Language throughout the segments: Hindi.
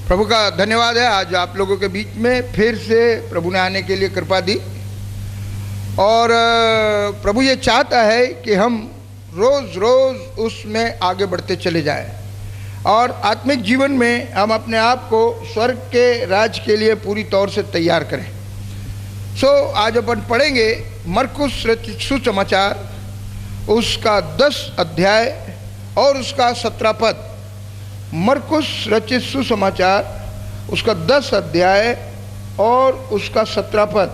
प्रभु का धन्यवाद है, आज आप लोगों के बीच में फिर से प्रभु ने आने के लिए कृपा दी। और प्रभु ये चाहता है कि हम रोज़ रोज़ उसमें आगे बढ़ते चले जाएं और आत्मिक जीवन में हम अपने आप को स्वर्ग के राज के लिए पूरी तौर से तैयार करें। आज अपन पढ़ेंगे मरकुस रचित सुसमाचार उसका 10 अध्याय और उसका 17 पद। मरकुस रचित सुसमाचार उसका 10 अध्याय और उसका 17 पद।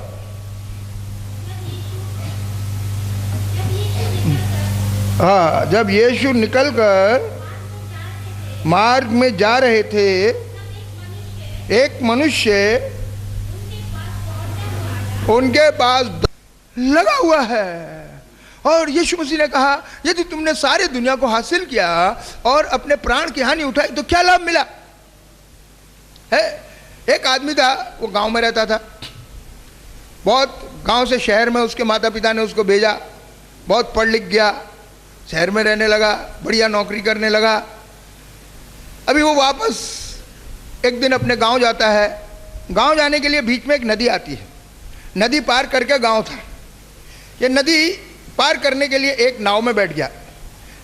हाँ, जब यीशु निकलकर मार्ग में जा रहे थे, एक मनुष्य उनके पास लगा हुआ है और यीशु मसीह ने कहा, यदि तुमने सारी दुनिया को हासिल किया और अपने प्राण की हानि उठाई तो क्या लाभ मिला है। एक आदमी था, वो गांव में रहता था, बहुत गांव से शहर में उसके माता पिता ने उसको भेजा, बहुत पढ़ लिख गया, शहर में रहने लगा, बढ़िया नौकरी करने लगा। अभी वो वापस एक दिन अपने गांव जाता है। गांव जाने के लिए बीच में एक नदी आती है, नदी पार करके गांव था। ये नदी पार करने के लिए एक नाव में बैठ गया।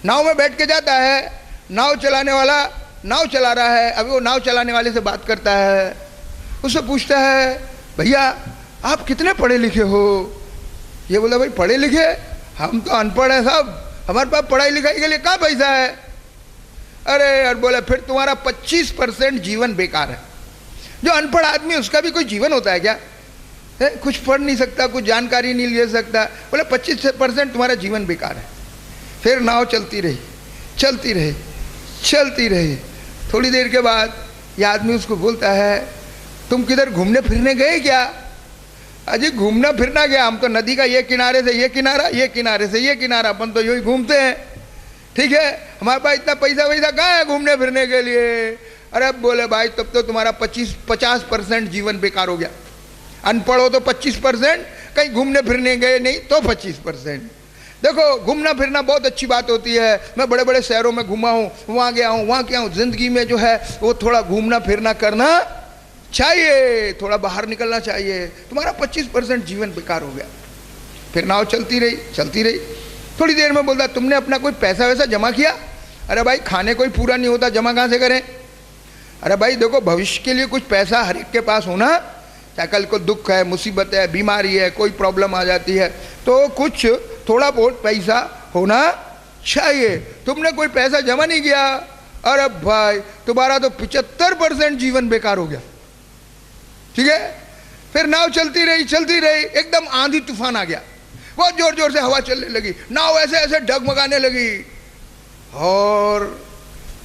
नाव में बैठ के जाता है, नाव चलाने वाला नाव चला रहा है। अभी वो नाव चलाने वाले से बात करता है, उससे पूछता है, भैया आप कितने पढ़े लिखे हो। ये बोला, भाई पढ़े लिखे हम तो अनपढ़ हैं साहब, हमारे पास पढ़ाई लिखाई के लिए कहाँ पैसा है। अरे यार, बोले फिर तुम्हारा 25% जीवन बेकार है। जो अनपढ़ आदमी उसका भी कोई जीवन होता है क्या है? कुछ पढ़ नहीं सकता, कुछ जानकारी नहीं ले सकता। बोले 25% तुम्हारा जीवन बेकार है। फिर नाव चलती रही, चलती रही, चलती रही। थोड़ी देर के बाद ये आदमी उसको बोलता है, तुम किधर घूमने फिरने गए क्या। अजी घूमना फिरना गया, हम तो नदी का ये किनारे से ये किनारा, ये किनारे से ये किनारा, अपन तो यूँ ही घूमते हैं, ठीक है। हमारे पास इतना पैसा वैसा कहाँ है घूमने फिरने के लिए। अरे बोले भाई तब तो तुम्हारा 50% जीवन बेकार हो गया। अनपढ़ हो तो 25%, कहीं घूमने फिरने गए नहीं तो 25%। देखो घूमना फिरना बहुत अच्छी बात होती है। मैं बड़े बड़े शहरों में घूमा हूँ, वहाँ गया हूँ, वहाँ गया हूँ। जिंदगी में जो है वो थोड़ा घूमना फिरना करना चाहिए, थोड़ा बाहर निकलना चाहिए। तुम्हारा 25% जीवन बेकार हो गया। फिर नाव चलती रही, चलती रही। थोड़ी देर में बोलता, तुमने अपना कोई पैसा वैसा जमा किया। अरे भाई खाने कोई पूरा नहीं होता, जमा कहाँ से करें। अरे भाई देखो भविष्य के लिए कुछ पैसा हर एक के पास होना, चाहे कल को दुख है, मुसीबत है, बीमारी है, कोई प्रॉब्लम आ जाती है तो कुछ थोड़ा बहुत पैसा होना चाहिए। तुमने कोई पैसा जमा नहीं किया। अरे भाई तुम्हारा तो 75% जीवन बेकार हो गया, ठीक है। फिर नाव चलती रही, चलती रही। एकदम आंधी तूफान आ गया, बहुत जोर जोर से हवा चलने लगी, नाव ऐसे ऐसे डगमगाने लगी। और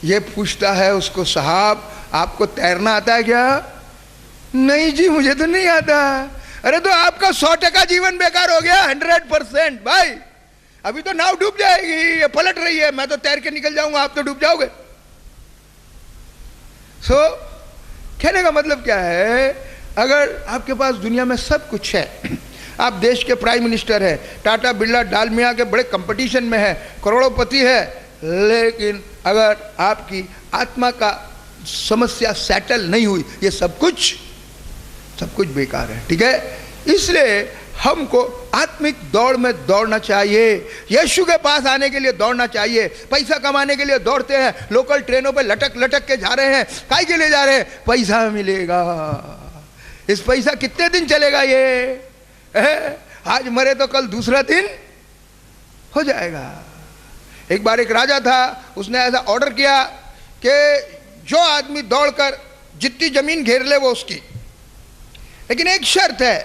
ये पूछता है उसको, साहब आपको तैरना आता है क्या। नहीं जी मुझे तो नहीं आता। अरे तो आपका 100% जीवन बेकार हो गया, 100%। भाई अभी तो नाव डूब जाएगी, ये पलट रही है, मैं तो तैर के निकल जाऊंगा, आप तो डूब जाओगे। कहने का मतलब क्या है, अगर आपके पास दुनिया में सब कुछ है, आप देश के प्राइम मिनिस्टर है, टाटा बिरला डालमिया के बड़े कंपटीशन में है, करोड़ोंपति है, लेकिन अगर आपकी आत्मा का समस्या सेटल नहीं हुई, ये सब कुछ बेकार है, ठीक है। इसलिए हमको आत्मिक दौड़ में दौड़ना चाहिए। यीशु के पास आने के लिए दौड़ना चाहिए। पैसा कमाने के लिए दौड़ते हैं, लोकल ट्रेनों पे लटक लटक के जा रहे हैं। काहे के लिए जा रहे हैं? पैसा मिलेगा। इस पैसा कितने दिन चलेगा ये? आज मरे तो कल दूसरा दिन हो जाएगा। एक बार एक राजा था, उसने ऐसा ऑर्डर किया कि जो आदमी दौड़कर जितनी जमीन घेर ले वो उसकी, लेकिन एक शर्त है,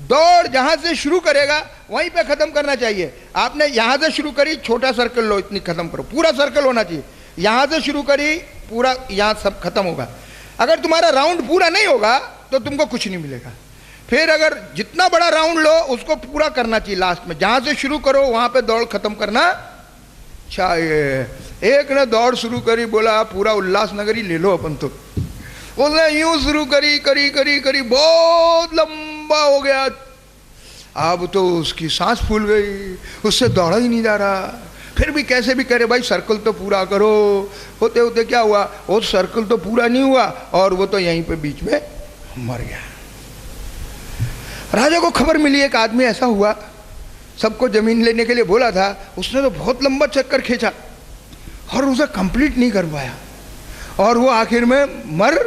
दौड़ जहां से शुरू करेगा वहीं पे खत्म करना चाहिए। आपने यहां से शुरू करी, छोटा सर्कल लो, इतनी खत्म करो, पूरा सर्कल होना चाहिए। यहां से शुरू करी, पूरा यहां सब खत्म होगा। अगर तुम्हारा राउंड पूरा नहीं होगा तो तुमको कुछ नहीं मिलेगा। फिर अगर जितना बड़ा राउंड लो उसको पूरा करना चाहिए लास्ट में। जहां से शुरू करो वहां पे दौड़ खत्म करना चाहिए। एक ने दौड़ शुरू करी, बोला पूरा उल्लासनगर ही ले लो अपन तो। उसने यूं शुरू करी करी करी करी, बहुत लंबा हो गया। अब तो उसकी सांस फूल गई, उससे दौड़ा ही नहीं जा रहा। फिर भी कैसे भी करे, भाई सर्कल तो पूरा करो। होते होते क्या हुआ, वो सर्कल तो पूरा नहीं हुआ और वो तो यहीं पे बीच में मर गया। राजा को खबर मिली, एक आदमी ऐसा हुआ, सबको जमीन लेने के लिए बोला था, उसने तो बहुत लंबा चक्कर खींचा और उसे कंप्लीट नहीं कर पाया और वो आखिर में मर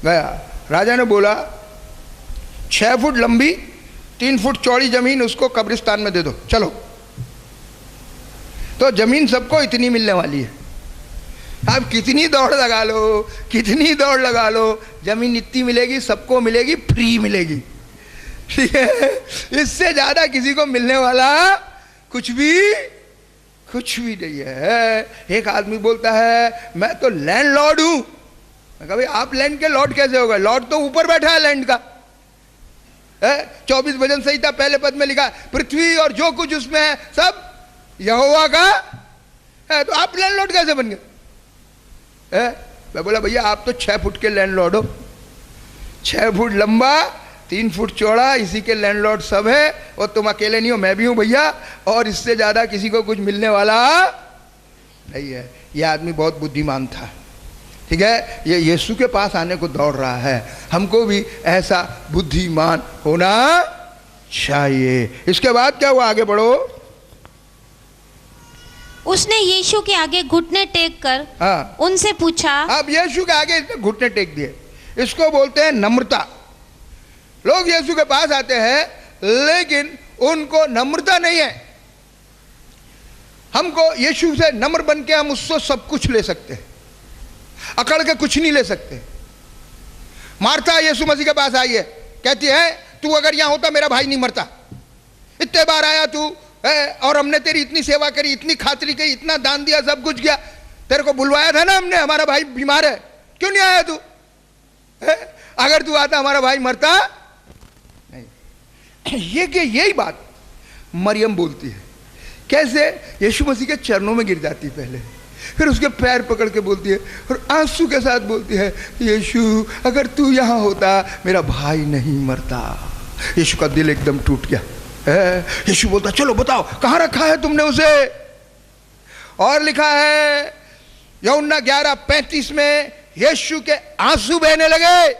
गया। राजा ने बोला 6 फुट लंबी 3 फुट चौड़ी जमीन उसको कब्रिस्तान में दे दो, चलो। तो जमीन सबको इतनी मिलने वाली है। आप कितनी दौड़ लगा लो, कितनी दौड़ लगा लो, जमीन इतनी मिलेगी, सबको मिलेगी, फ्री मिलेगी। ठीक है, इससे ज्यादा किसी को मिलने वाला कुछ भी नहीं है। एक आदमी बोलता है मैं तो लैंडलॉर्ड हूं। मैं कहा भाई आप लैंड के लॉर्ड कैसे हो गए? लॉर्ड तो ऊपर बैठा है लैंड का। 24 भजन संहिता पहले पद में लिखा पृथ्वी और जो कुछ उसमें है सब यहोवा का है, तो आप लैंडलॉर्ड कैसे बन गए? मैं बोला भैया आप तो 6 फुट के लैंडलॉर्ड हो, 6 फुट लंबा 3 फुट चौड़ा, इसी के लैंडलॉर्ड सब है। और तुम अकेले नहीं हो, मैं भी हूं भैया, और इससे ज्यादा किसी को कुछ मिलने वाला नहीं है। यह आदमी बहुत बुद्धिमान था। ठीक है, ये यीशु के पास आने को दौड़ रहा है। हमको भी ऐसा बुद्धिमान होना चाहिए। इसके बाद क्या हुआ, आगे बढ़ो। उसने यीशु के आगे घुटने टेक कर उनसे पूछा। अब यीशु के आगे इसने घुटने टेक दिए, इसको बोलते हैं नम्रता। लोग यीशु के पास आते हैं लेकिन उनको नम्रता नहीं है। हमको यीशु से नम्र बन के हम उससे सब कुछ ले सकते हैं, अकड़ के कुछ नहीं ले सकते। मार्था यीशु मसीह के पास आई है, कहती है तू अगर यहां होता मेरा भाई नहीं मरता। इतने बार आया तू और हमने तेरी इतनी सेवा करी, इतनी खातिरी की, इतना दान दिया, सब कुछ किया, तेरे को बुलवाया था ना हमने, हमारा भाई बीमार है, क्यों नहीं आया तू? अगर तू आता हमारा भाई मरता नहीं। यही बात मरियम बोलती है। कैसे? यीशु मसीह के चरणों में गिर जाती है पहले, फिर उसके पैर पकड़ के बोलती है और आंसू के साथ बोलती है यीशु अगर तू यहां होता मेरा भाई नहीं मरता। यीशु का दिल एकदम टूट गया। यीशु बोलता चलो बताओ कहां रखा है तुमने उसे? और लिखा है यूहन्ना 11:35 में यीशु के आंसू बहने लगे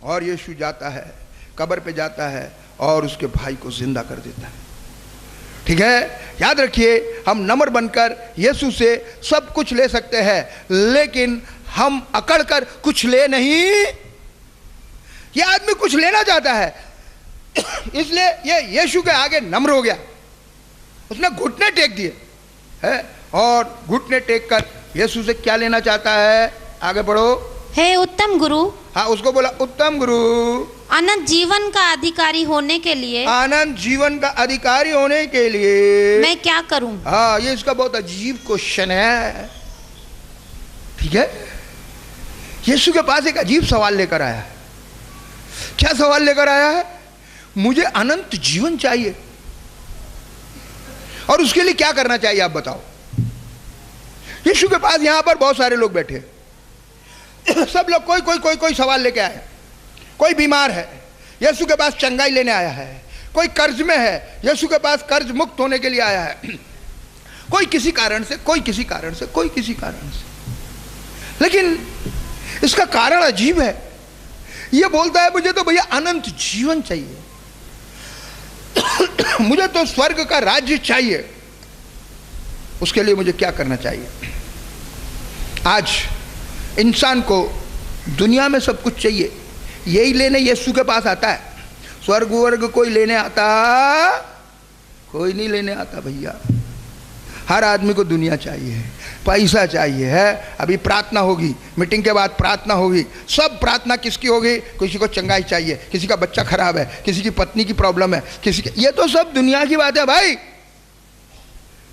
और यीशु जाता है, कब्र पे जाता है और उसके भाई को जिंदा कर देता है। ठीक है, याद रखिए हम नम्र बनकर यीशु से सब कुछ ले सकते हैं, लेकिन हम अकड़ कर कुछ ले नहीं। ये आदमी कुछ लेना चाहता है इसलिए ये यीशु के आगे नम्र हो गया। उसने घुटने टेक दिए है और घुटने टेक कर यीशु से क्या लेना चाहता है? आगे बढ़ो। हे उत्तम गुरु। हाँ, उसको बोला उत्तम गुरु, अनंत जीवन का अधिकारी होने के लिए, अनंत जीवन का अधिकारी होने के लिए मैं क्या करूं? हाँ, ये इसका बहुत अजीब क्वेश्चन है। ठीक है, यीशु के पास एक अजीब सवाल लेकर आया है। क्या सवाल लेकर आया है? मुझे अनंत जीवन चाहिए और उसके लिए क्या करना चाहिए आप बताओ। यीशु के पास यहां पर बहुत सारे लोग बैठे, सब लोग कोई सवाल लेके आए। कोई बीमार है, यीशु के पास चंगाई लेने आया है। कोई कर्ज में है, यीशु के पास कर्ज मुक्त होने के लिए आया है। कोई किसी कारण से, कोई किसी कारण से, कोई किसी कारण से। लेकिन इसका कारण अजीब है। ये बोलता है मुझे तो भैया अनंत जीवन चाहिए, मुझे तो स्वर्ग का राज्य चाहिए। उसके लिए मुझे क्या करना चाहिए? आज इंसान को दुनिया में सब कुछ चाहिए, यही लेने यीशु के पास आता है। स्वर्ग वर्ग कोई लेने आता? कोई नहीं लेने आता भैया। हर आदमी को दुनिया चाहिए, पैसा चाहिए है। अभी प्रार्थना होगी, मीटिंग के बाद प्रार्थना होगी, सब प्रार्थना किसकी होगी? किसी को चंगाई चाहिए, किसी का बच्चा खराब है, किसी की पत्नी की प्रॉब्लम है, किसी की, ये तो सब दुनिया की बात है भाई,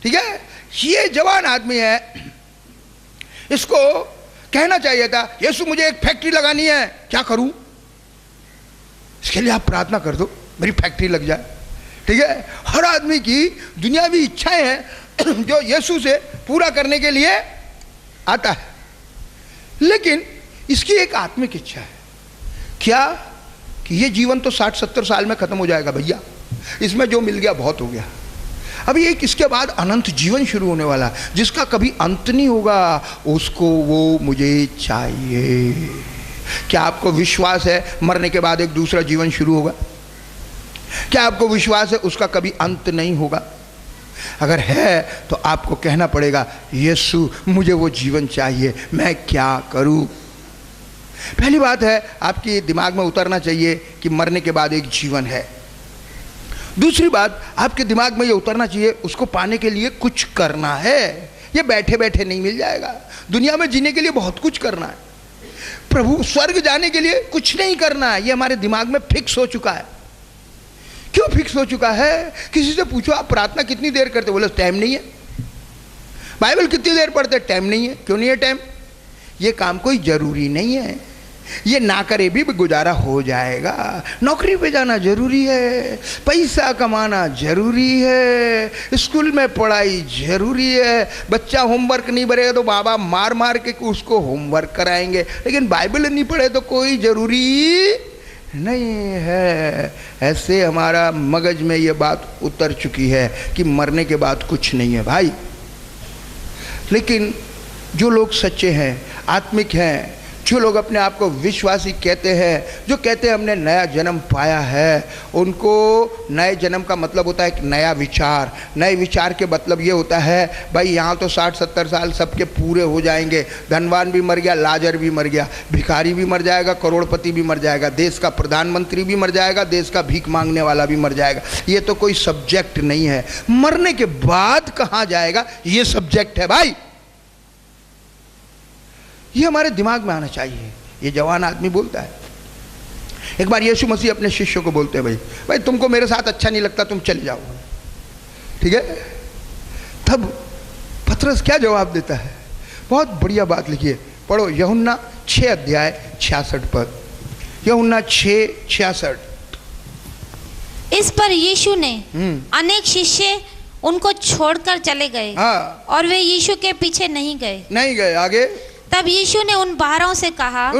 ठीक है। ये जवान आदमी है, इसको कहना चाहिए था यीशु मुझे एक फैक्ट्री लगानी है, क्या करूं? इसके लिए आप प्रार्थना कर दो, मेरी फैक्ट्री लग जाए, ठीक है। हर आदमी की दुनियावी इच्छाएं हैं जो यीशु से पूरा करने के लिए आता है, लेकिन इसकी एक आत्मिक इच्छा है, क्या? कि ये जीवन तो 60-70 साल में खत्म हो जाएगा भैया, इसमें जो मिल गया बहुत हो गया। अभी एक इसके बाद अनंत जीवन शुरू होने वाला, जिसका कभी अंत नहीं होगा, उसको वो मुझे चाहिए। क्या आपको विश्वास है मरने के बाद एक दूसरा जीवन शुरू होगा? क्या आपको विश्वास है उसका कभी अंत नहीं होगा? अगर है तो आपको कहना पड़ेगा यीशु मुझे वो जीवन चाहिए, मैं क्या करूं? पहली बात है आपके दिमाग में उतरना चाहिए कि मरने के बाद एक जीवन है। दूसरी बात आपके दिमाग में ये उतरना चाहिए उसको पाने के लिए कुछ करना है। ये बैठे बैठे नहीं मिल जाएगा, दुनिया में जीने के लिए बहुत कुछ करना है। प्रभु स्वर्ग जाने के लिए कुछ नहीं करना है, ये हमारे दिमाग में फिक्स हो चुका है। क्यों फिक्स हो चुका है? किसी से पूछो आप प्रार्थना कितनी देर करते, बोले टाइम नहीं है। बाइबल कितनी देर पढ़ते, टाइम नहीं है। क्यों नहीं है टाइम? ये काम कोई जरूरी नहीं है, ये ना करे भी गुजारा हो जाएगा। नौकरी पे जाना जरूरी है, पैसा कमाना जरूरी है, स्कूल में पढ़ाई जरूरी है। बच्चा होमवर्क नहीं भरेगा तो बाबा मार मार के उसको होमवर्क कराएंगे, लेकिन बाइबल नहीं पढ़े तो कोई जरूरी नहीं है। ऐसे हमारा मगज में ये बात उतर चुकी है कि मरने के बाद कुछ नहीं है भाई। लेकिन जो लोग सच्चे हैं, आत्मिक हैं, जो लोग अपने आप को विश्वासी कहते हैं, जो कहते हैं हमने नया जन्म पाया है, उनको नए जन्म का मतलब होता है एक नया विचार। नए विचार के मतलब ये होता है भाई यहाँ तो 60-70 साल सबके पूरे हो जाएंगे, धनवान भी मर गया, लाजर भी मर गया, भिखारी भी मर जाएगा, करोड़पति भी मर जाएगा, देश का प्रधानमंत्री भी मर जाएगा, देश का भीख मांगने वाला भी मर जाएगा। ये तो कोई सब्जेक्ट नहीं है। मरने के बाद कहाँ जाएगा ये सब्जेक्ट है भाई। ये हमारे दिमाग में आना चाहिए। ये जवान आदमी बोलता है। एक बार यीशु मसीह अपने शिष्यों को बोलते हैं भाई तुमको मेरे साथ अच्छा नहीं लगता, तुम चले जाओ, ठीक है। तब पतरस क्या जवाब देता है? बहुत बढ़िया बात लिखिए, पढ़ो यूहन्ना 6:66 पद, यूहन्ना 6:66। इस पर यीशु ने अनेक शिष्य उनको छोड़कर चले गए। हाँ। और वे यीशु के पीछे नहीं गए। आगे। तब यीशु ने उन 12 से कहा,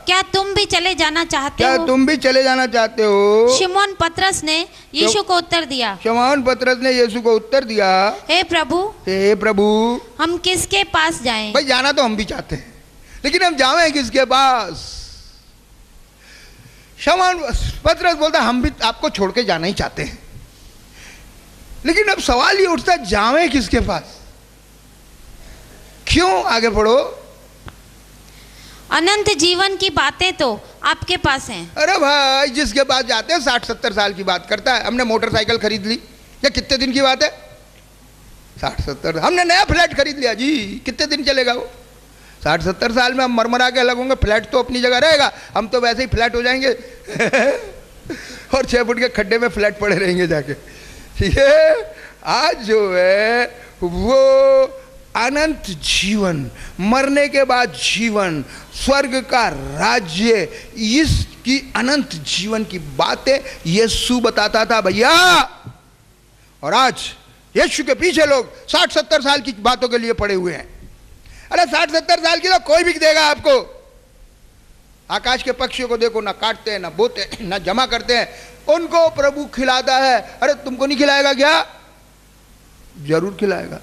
क्या तुम भी चले जाना चाहते हो? क्या तुम भी चले जाना चाहते हो? शिमोन पतरस ने यीशु को उत्तर दिया, शिमोन पतरस ने यीशु को उत्तर दिया, हे प्रभु हम किसके पास जाएं? भाई जाना तो हम भी चाहते हैं, लेकिन हम जावें किसके पास? शिमोन पतरस बोलता हम भी आपको छोड़ के जाना ही चाहते हैं, लेकिन अब सवाल ये उठता है जावें किसके पास? क्यों? आगे पढ़ो। अनंत जीवन की बातें तो आपके पास हैं। अरे भाई जिसके पास जाते हैं 60-70 साल की बात करता है। हमने मोटरसाइकिल खरीद ली, या कितने दिन की बात है? 60-70। हमने नया फ्लैट खरीद लिया जी, कितने दिन चलेगा वो? 60-70 साल में हम मरमरा के अलग होंगे, फ्लैट तो अपनी जगह रहेगा, हम तो वैसे ही फ्लैट हो जाएंगे और 6 फुट के खड्डे में फ्लैट पड़े रहेंगे जाके, ठीक है। आज जो है वो अनंत जीवन, मरने के बाद जीवन, स्वर्ग का राज्य, इसकी अनंत जीवन की बातें यीशु बताता था भैया। और आज यीशु के पीछे लोग 60-70 साल की बातों के लिए पड़े हुए हैं। अरे 60-70 साल की तो कोई भी देगा आपको। आकाश के पक्षियों को देखो, ना काटते हैं, ना बोते हैं, ना जमा करते हैं, उनको प्रभु खिलाता है। अरे तुमको नहीं खिलाएगा क्या? जरूर खिलाएगा।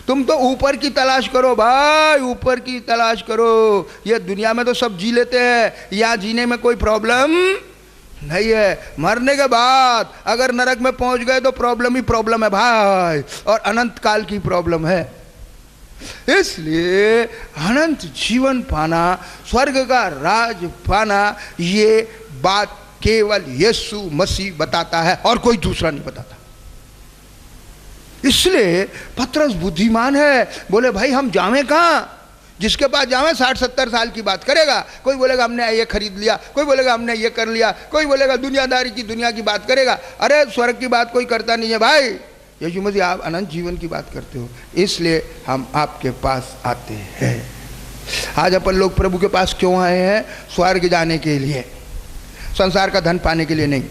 तुम तो ऊपर की तलाश करो भाई, ऊपर की तलाश करो। ये दुनिया में तो सब जी लेते हैं, यहाँ जीने में कोई प्रॉब्लम नहीं है। मरने के बाद अगर नरक में पहुंच गए तो प्रॉब्लम ही प्रॉब्लम है भाई, और अनंत काल की प्रॉब्लम है। इसलिए अनंत जीवन पाना, स्वर्ग का राज पाना, ये बात केवल यीशु मसीह बताता है और कोई दूसरा नहीं बताता। इसलिए पतरस बुद्धिमान है, बोले भाई हम जावें कहाँ? जिसके पास जावें 60-70 साल की बात करेगा। कोई बोलेगा हमने ये खरीद लिया, कोई बोलेगा हमने ये कर लिया, कोई बोलेगा दुनियादारी की, दुनिया की बात करेगा। अरे स्वर्ग की बात कोई करता नहीं है भाई। यीशु मसीह आप अनंत जीवन की बात करते हो, इसलिए हम आपके पास आते हैं। आज अपन लोग प्रभु के पास क्यों आए हैं? स्वर्ग जाने के लिए, संसार का धन पाने के लिए नहीं।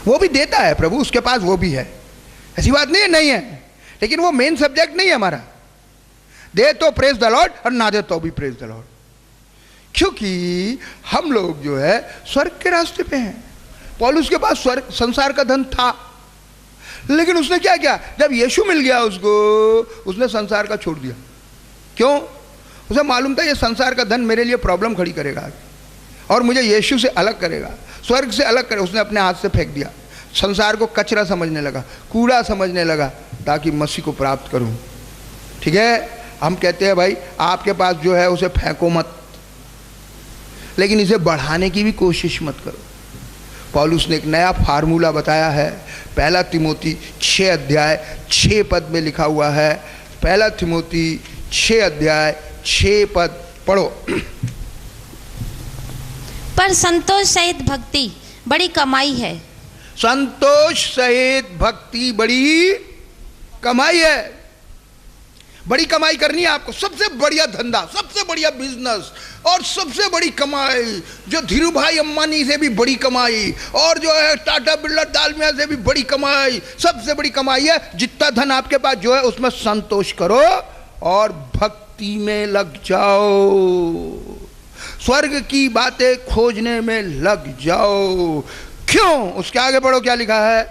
वो भी देता है प्रभु, उसके पास वो भी है, ऐसी बात नहीं है, नहीं है, लेकिन वो मेन सब्जेक्ट नहीं है हमारा। दे तो प्रेज द लॉर्ड और ना दे तो भी प्रेज द लॉर्ड, क्योंकि हम लोग जो है स्वर्ग के रास्ते पे हैं। पौलुस के पास स्वर्ग संसार का धन था, लेकिन उसने क्या किया? जब यीशु मिल गया उसको, उसने संसार का छोड़ दिया। क्यों? उसे मालूम था ये संसार का धन मेरे लिए प्रॉब्लम खड़ी करेगा और मुझे यीशु से अलग करेगा, स्वर्ग से अलग करेगा। उसने अपने हाथ से फेंक दिया, संसार को कचरा समझने लगा, कूड़ा समझने लगा, ताकि मसीह को प्राप्त करूं। ठीक है, हम कहते हैं भाई आपके पास जो है उसे फेंको मत, लेकिन इसे बढ़ाने की भी कोशिश मत करो। पौलुस ने एक नया फार्मूला बताया है। 1 तिमोथी 6 अध्याय 6 पद में लिखा हुआ है। 1 तिमोथी 6 अध्याय 6 पद पढ़ो। पर संतोष सहित भक्ति बड़ी कमाई है। संतोष सहित भक्ति बड़ी कमाई है। बड़ी कमाई करनी है आपको। सबसे बढ़िया धंधा, सबसे बढ़िया बिजनेस और सबसे बड़ी कमाई, जो धीरू भाई अंबानी से भी बड़ी कमाई और जो है टाटा बिरला दालमिया से भी बड़ी कमाई, सबसे बड़ी कमाई है जितना धन आपके पास जो है उसमें संतोष करो और भक्ति में लग जाओ, स्वर्ग की बातें खोजने में लग जाओ। क्यों? उसके आगे पढ़ो क्या लिखा है।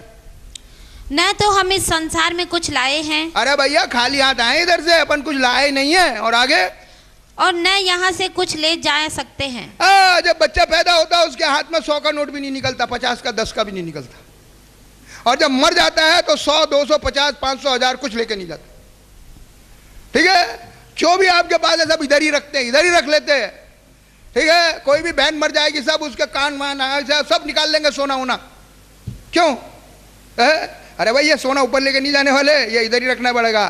न तो हम इस संसार में कुछ लाए हैं। अरे भैया खाली हाथ आए इधर से, अपन कुछ लाए नहीं है। और आगे, और न यहाँ से कुछ ले जा सकते हैं। जब बच्चा पैदा होता है उसके हाथ में 100 का नोट भी नहीं निकलता, 50 का 10 का भी नहीं निकलता, और जब मर जाता है तो 100, 200, 50, 500, 1000 कुछ लेके नहीं जाता। ठीक है, जो भी आपके पास है सब इधर ही रखते हैं, इधर ही रख लेते हैं। ठीक है, कोई भी बहन मर जाएगी सब उसके कान मान सब निकाल लेंगे, सोना होना। क्यों? अरे भाई ये सोना ऊपर लेके नहीं जाने वाले, ये इधर ही रखना पड़ेगा।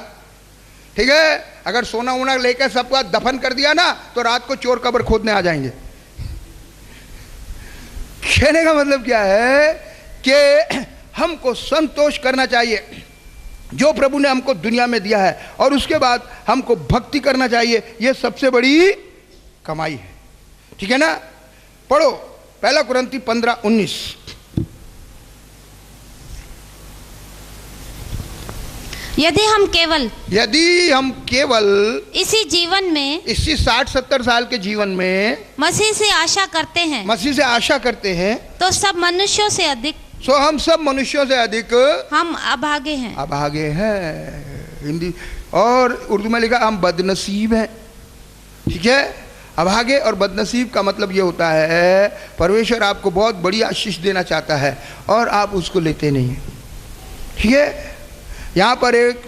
ठीक है, अगर सोना वोना लेकर सबका दफन कर दिया ना तो रात को चोर कब्र खोदने आ जाएंगे। कहने का मतलब क्या है कि हमको संतोष करना चाहिए जो प्रभु ने हमको दुनिया में दिया है, और उसके बाद हमको भक्ति करना चाहिए। यह सबसे बड़ी कमाई है। ठीक है ना? पढ़ो 1 कुरिन्थी 15:19। यदि हम केवल इसी जीवन में, इसी 60-70 साल के जीवन में मसीह से आशा करते हैं, तो सब मनुष्यों से अधिक, हम सब मनुष्यों से अधिक हम अभागे हैं। हिंदी और उर्दू में लिखा हम बदनसीब हैं। ठीक है, अभागे और बदनसीब का मतलब ये होता है परमेश्वर आपको बहुत बड़ी आशीष देना चाहता है और आप उसको लेते नहीं हैं। ठीक है, यहाँ पर एक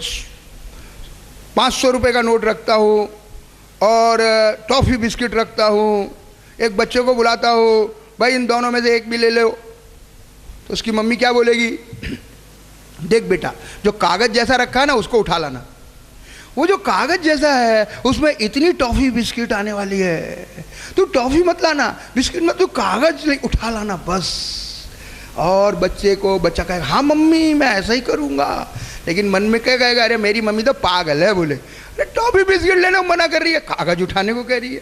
500 रुपये का नोट रखता हूँ और टॉफ़ी बिस्किट रखता हूँ, एक बच्चे को बुलाता हूँ, भाई इन दोनों में से एक भी ले लो, तो उसकी मम्मी क्या बोलेगी? देख बेटा, जो कागज़ जैसा रखा है ना उसको उठा लाना। वो जो कागज़ जैसा है उसमें इतनी टॉफ़ी बिस्किट आने वाली है, तू टॉफ़ी मत लाना, बिस्किट मत, तू कागज़ उठा लाना बस। और बच्चा कहेगा हाँ मम्मी मैं ऐसा ही करूँगा, लेकिन मन में क्या कहेगा? अरे मेरी मम्मी तो पागल है, बोले अरे टॉफ़ी बिस्किट लेने को मना कर रही है, कागज़ उठाने को कह रही है,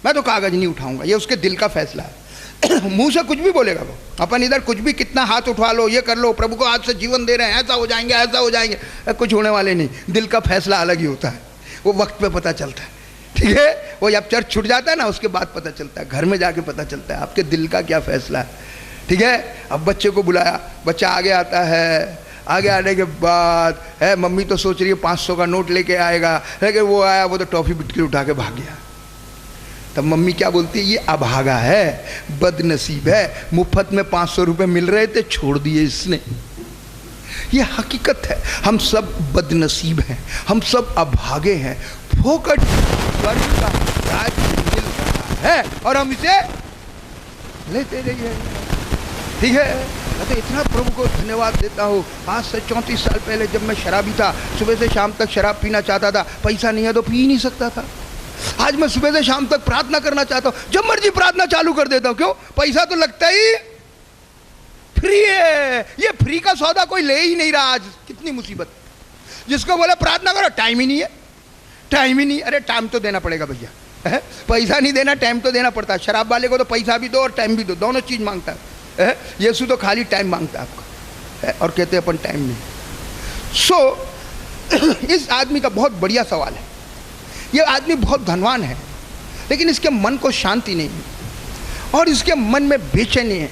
मैं तो कागज़ नहीं उठाऊंगा। ये उसके दिल का फैसला है। मुंह से कुछ भी बोलेगा वो, अपन इधर कुछ भी कितना हाथ उठवा लो, ये कर लो, प्रभु को आज से जीवन दे रहे हैं, ऐसा हो जाएंगे, ऐसा हो जाएंगे, कुछ होने वाले नहीं। दिल का फैसला अलग ही होता है, वो वक्त पे पता चलता है। ठीक है, वो जब चर्च छूट जाता है ना उसके बाद पता चलता है, घर में जाके पता चलता है आपके दिल का क्या फैसला है। ठीक है, अब बच्चे को बुलाया, बच्चा आगे आता है, आगे आने के बाद है मम्मी तो सोच रही है 500 का नोट लेके आएगा, लेकिन वो आया, वो तो टॉफी बिस्किट उठा के भाग गया। तब मम्मी क्या बोलती है, ये अभागा है, बदनसीब है, मुफ्त में 500 रुपये मिल रहे थे, छोड़ दिए इसने। ये हकीकत है, हम सब बदनसीब हैं, हम सब अभागे हैं, फोकट स्वर्ग का राज मिल रहा है और हम इसे लेते नहीं है। ठीक है, मैं तो इतना प्रभु को धन्यवाद देता हूँ। आज से 34 साल पहले जब मैं शराबी था, सुबह से शाम तक शराब पीना चाहता था, पैसा नहीं है तो पी नहीं सकता था। आज मैं सुबह से शाम तक प्रार्थना करना चाहता हूँ, जब मर्जी प्रार्थना चालू कर देता हूँ। क्यों? पैसा तो लगता ही फ्री है। ये फ्री का सौदा कोई ले ही नहीं रहा। आज कितनी मुसीबत, जिसको बोले प्रार्थना करो, टाइम ही नहीं है, टाइम ही नहीं। अरे टाइम तो देना पड़ेगा भैया, पैसा नहीं देना, टाइम तो देना पड़ता है। शराब वाले को तो पैसा भी दो और टाइम भी दो, दोनों चीज मांगता है। यीशु तो खाली टाइम मांगता है आपका, और कहते हैं अपन टाइम नहीं। इस आदमी का बहुत बढ़िया सवाल है। ये आदमी बहुत धनवान है, लेकिन इसके मन को शांति नहीं है और इसके मन में बेचैनी है।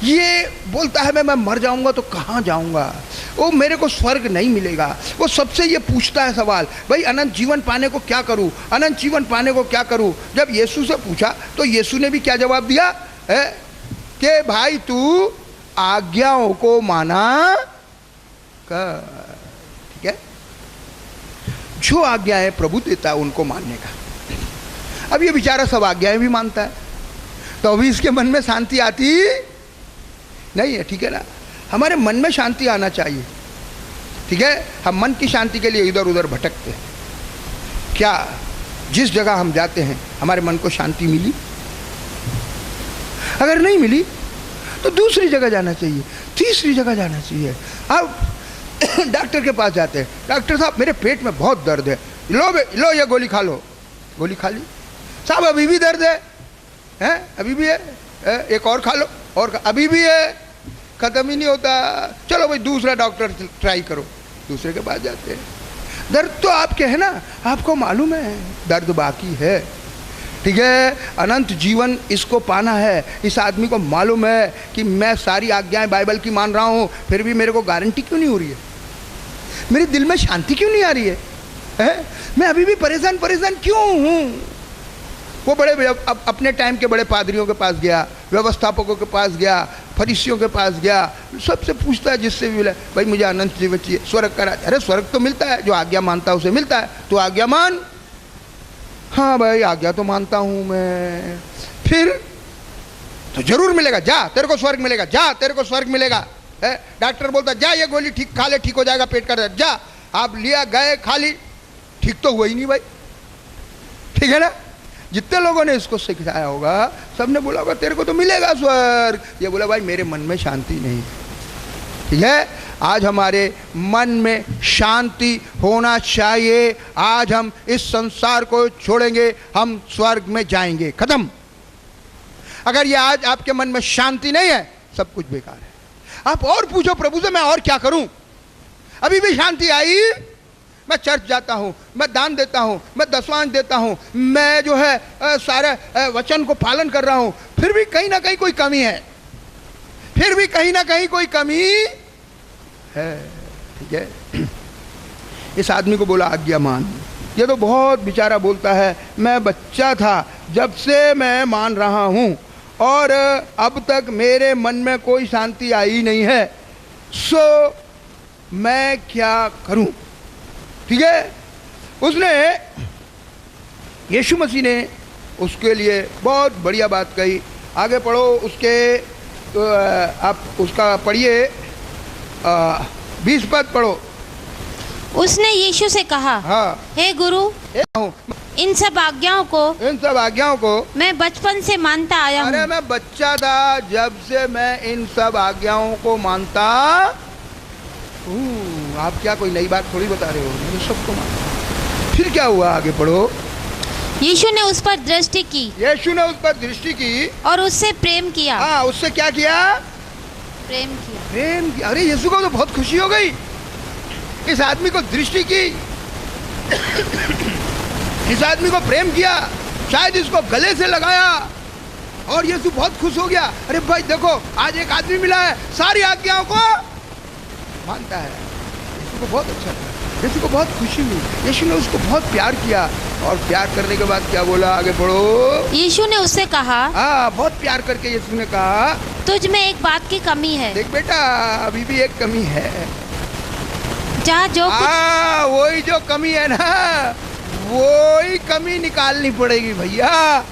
ये बोलता है मैं मर जाऊंगा तो कहाँ जाऊंगा, वो मेरे को स्वर्ग नहीं मिलेगा। वो सबसे ये पूछता है सवाल, भाई अनंत जीवन पाने को क्या करूं, अनंत जीवन पाने को क्या करूं। जब यीशु से पूछा तो यीशु ने भी क्या जवाब दिया है कि भाई तू आज्ञाओं को माना कर। ठीक है, जो आज्ञाएं प्रभु देता है उनको मानने का। अब ये बेचारा सब आज्ञाएं भी मानता है, तो अभी इसके मन में शांति आती नहीं है। ठीक है ना, हमारे मन में शांति आना चाहिए। ठीक है, हम मन की शांति के लिए इधर उधर भटकते हैं। क्या जिस जगह हम जाते हैं हमारे मन को शांति मिली? अगर नहीं मिली तो दूसरी जगह जाना चाहिए, तीसरी जगह जाना चाहिए। अब डॉक्टर के पास जाते हैं, डॉक्टर साहब मेरे पेट में बहुत दर्द है, लो ये गोली खा लो। गोली खा ली, साहब अभी भी दर्द है, अभी भी है, एक और खा लो, और अभी भी है, खत्म ही नहीं होता। चलो भाई दूसरा डॉक्टर ट्राई करो, दूसरे के पास जाते हैं। दर्द तो आपके है ना, आपको मालूम है दर्द बाकी है। ठीक है, अनंत जीवन इसको पाना है। इस आदमी को मालूम है कि मैं सारी आज्ञाएं बाइबल की मान रहा हूँ, फिर भी मेरे को गारंटी क्यों नहीं हो रही है, मेरे दिल में शांति क्यों नहीं आ रही है? मैं अभी भी परेशान क्यों हूँ? वो बड़े अपने टाइम के बड़े पादरियों के पास गया, व्यवस्थापकों के पास गया, फरीसियों के पास गया, सबसे पूछता है जिससे भी मिला, भाई मुझे अनंत जीवन चाहिए, स्वर्ग का राज। अरे स्वर्ग तो मिलता है, जो आज्ञा मानता है उसे मिलता है, तो आज्ञा मान। हाँ भाई आज्ञा तो मानता हूँ मैं, फिर तो जरूर मिलेगा, जा तेरे को स्वर्ग मिलेगा, जा तेरे को स्वर्ग मिलेगा। डॉक्टर बोलता जा ये गोली ठीक खा ले, ठीक हो जाएगा पेट का दर्द। जा, आप लिया गए खा ली, ठीक तो हुआ ही नहीं भाई। ठीक है ना, जितने लोगों ने इसको सिखाया होगा सबने बोला होगा तेरे को तो मिलेगा स्वर्ग। ये बोला भाई मेरे मन में शांति नहीं। ठीक है, आज हमारे मन में शांति होना चाहिए। आज हम इस संसार को छोड़ेंगे, हम स्वर्ग में जाएंगे, खत्म। अगर ये आज आपके मन में शांति नहीं है, सब कुछ बेकार है। आप और पूछो प्रभु से मैं और क्या करूं, अभी भी शांति आई? मैं चर्च जाता हूँ, मैं दान देता हूँ, मैं दसवांश देता हूँ, मैं जो है सारे वचन को पालन कर रहा हूँ, फिर भी कहीं ना कहीं कोई कमी है, फिर भी कहीं ना कहीं कोई कमी है। ठीक है, इस आदमी को बोला आज्ञा मान। ये तो बहुत बेचारा बोलता है मैं बच्चा था जब से मैं मान रहा हूँ और अब तक मेरे मन में कोई शांति आई नहीं है, सो मैं क्या करूँ? ठीक है, उसने यीशु मसीह ने उसके लिए बहुत बढ़िया बात कही। आगे पढ़ो, उसके आप उसका पढ़िए 20 पद पढ़ो। उसने यीशु से कहा, हाँ, हे गुरु, इन सब आज्ञाओं को मैं बचपन से मानता आया हूँ। अरे मैं बच्चा था जब से मैं इन सब आज्ञाओं को मानता हूँ। आप क्या कोई नई बात थोड़ी बता रहे हो, मैंने सबको माना। फिर क्या हुआ, आगे पढ़ो। यीशु ने उस पर दृष्टि की, यीशु ने उस पर दृष्टि की और उससे प्रेम किया। हाँ, उससे क्या किया? प्रेम किया। प्रेम किया। अरे यीशु को तो बहुत खुशी हो गई, इस आदमी को दृष्टि की, इस आदमी को प्रेम किया, शायद इसको गले से लगाया और यीशु बहुत खुश हो गया। अरे भाई देखो आज एक आदमी मिला है, सारी आज्ञाओं को मानता है। यीशु को बहुत अच्छा लगा, यीशु को बहुत खुशी हुई, यीशु ने उसको बहुत प्यार किया। और प्यार करने के बाद क्या बोला, आगे बढ़ो। यीशु ने उससे कहा, हाँ, बहुत प्यार करके यीशु ने कहा, तुझ में एक बात की कमी है। देख बेटा, अभी भी एक कमी है। जहाँ जो कुछ वही जो कमी है ना, वही कमी निकालनी पड़ेगी भैया।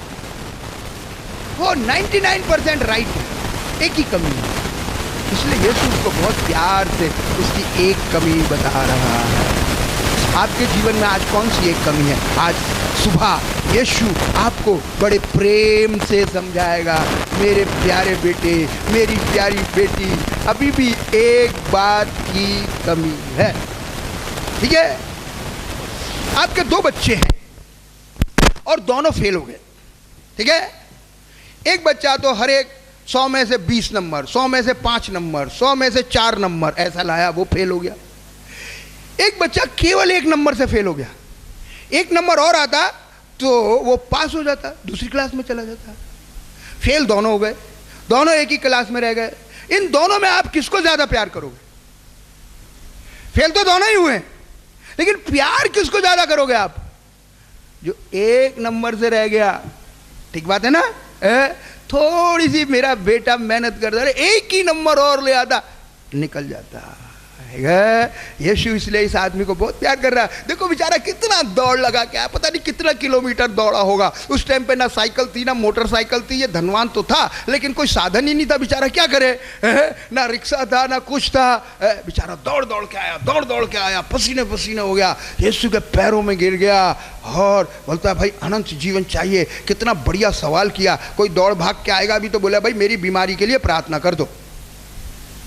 वो 99% राइट है, एक ही कमी है। इसलिए यीशु उसको बहुत प्यार से उसकी एक कमी बता रहा है। आपके जीवन में आज कौन सी एक कमी है? आज सुबह यीशु आपको बड़े प्रेम से समझाएगा, मेरे प्यारे बेटे, मेरी प्यारी बेटी, अभी भी एक बात की कमी है। ठीक है? आपके 2 बच्चे हैं और दोनों फेल हो गए। ठीक है? एक बच्चा तो हर एक 100 में से 20 नंबर, 100 में से 5 नंबर, 100 में से 4 नंबर ऐसा लाया, वो फेल हो गया। एक बच्चा केवल 1 नंबर से फेल हो गया। 1 नंबर और आता तो वो पास हो जाता, दूसरी क्लास में चला जाता। फेल दोनों हो गए, दोनों एक ही क्लास में रह गए। इन दोनों में आप किसको ज्यादा प्यार करोगे? फेल तो दोनों ही हुए, लेकिन प्यार किसको ज्यादा करोगे आप? जो 1 नंबर से रह गया। ठीक बात है ना? थोड़ी सी मेरा बेटा मेहनत करता है, 1 ही नंबर और ले आता, निकल जाता है। यीशु इसलिए इस आदमी को बहुत प्यार कर रहा है। देखो बेचारा कितना दौड़ लगा, क्या पता नहीं कितना किलोमीटर दौड़ा होगा। उस टाइम पे ना साइकिल थी ना मोटरसाइकिल थी। ये धनवान तो था लेकिन कोई साधन ही नहीं था, बेचारा क्या करे। ना रिक्शा था ना कुछ था। बेचारा दौड़ दौड़ के आया, पसीने पसीने हो गया, यीशु के पैरों में गिर गया और बोलता है, भाई अनंत जीवन चाहिए। कितना बढ़िया सवाल किया। कोई दौड़ भाग के आएगा भी तो बोला, भाई मेरी बीमारी के लिए प्रार्थना कर दो,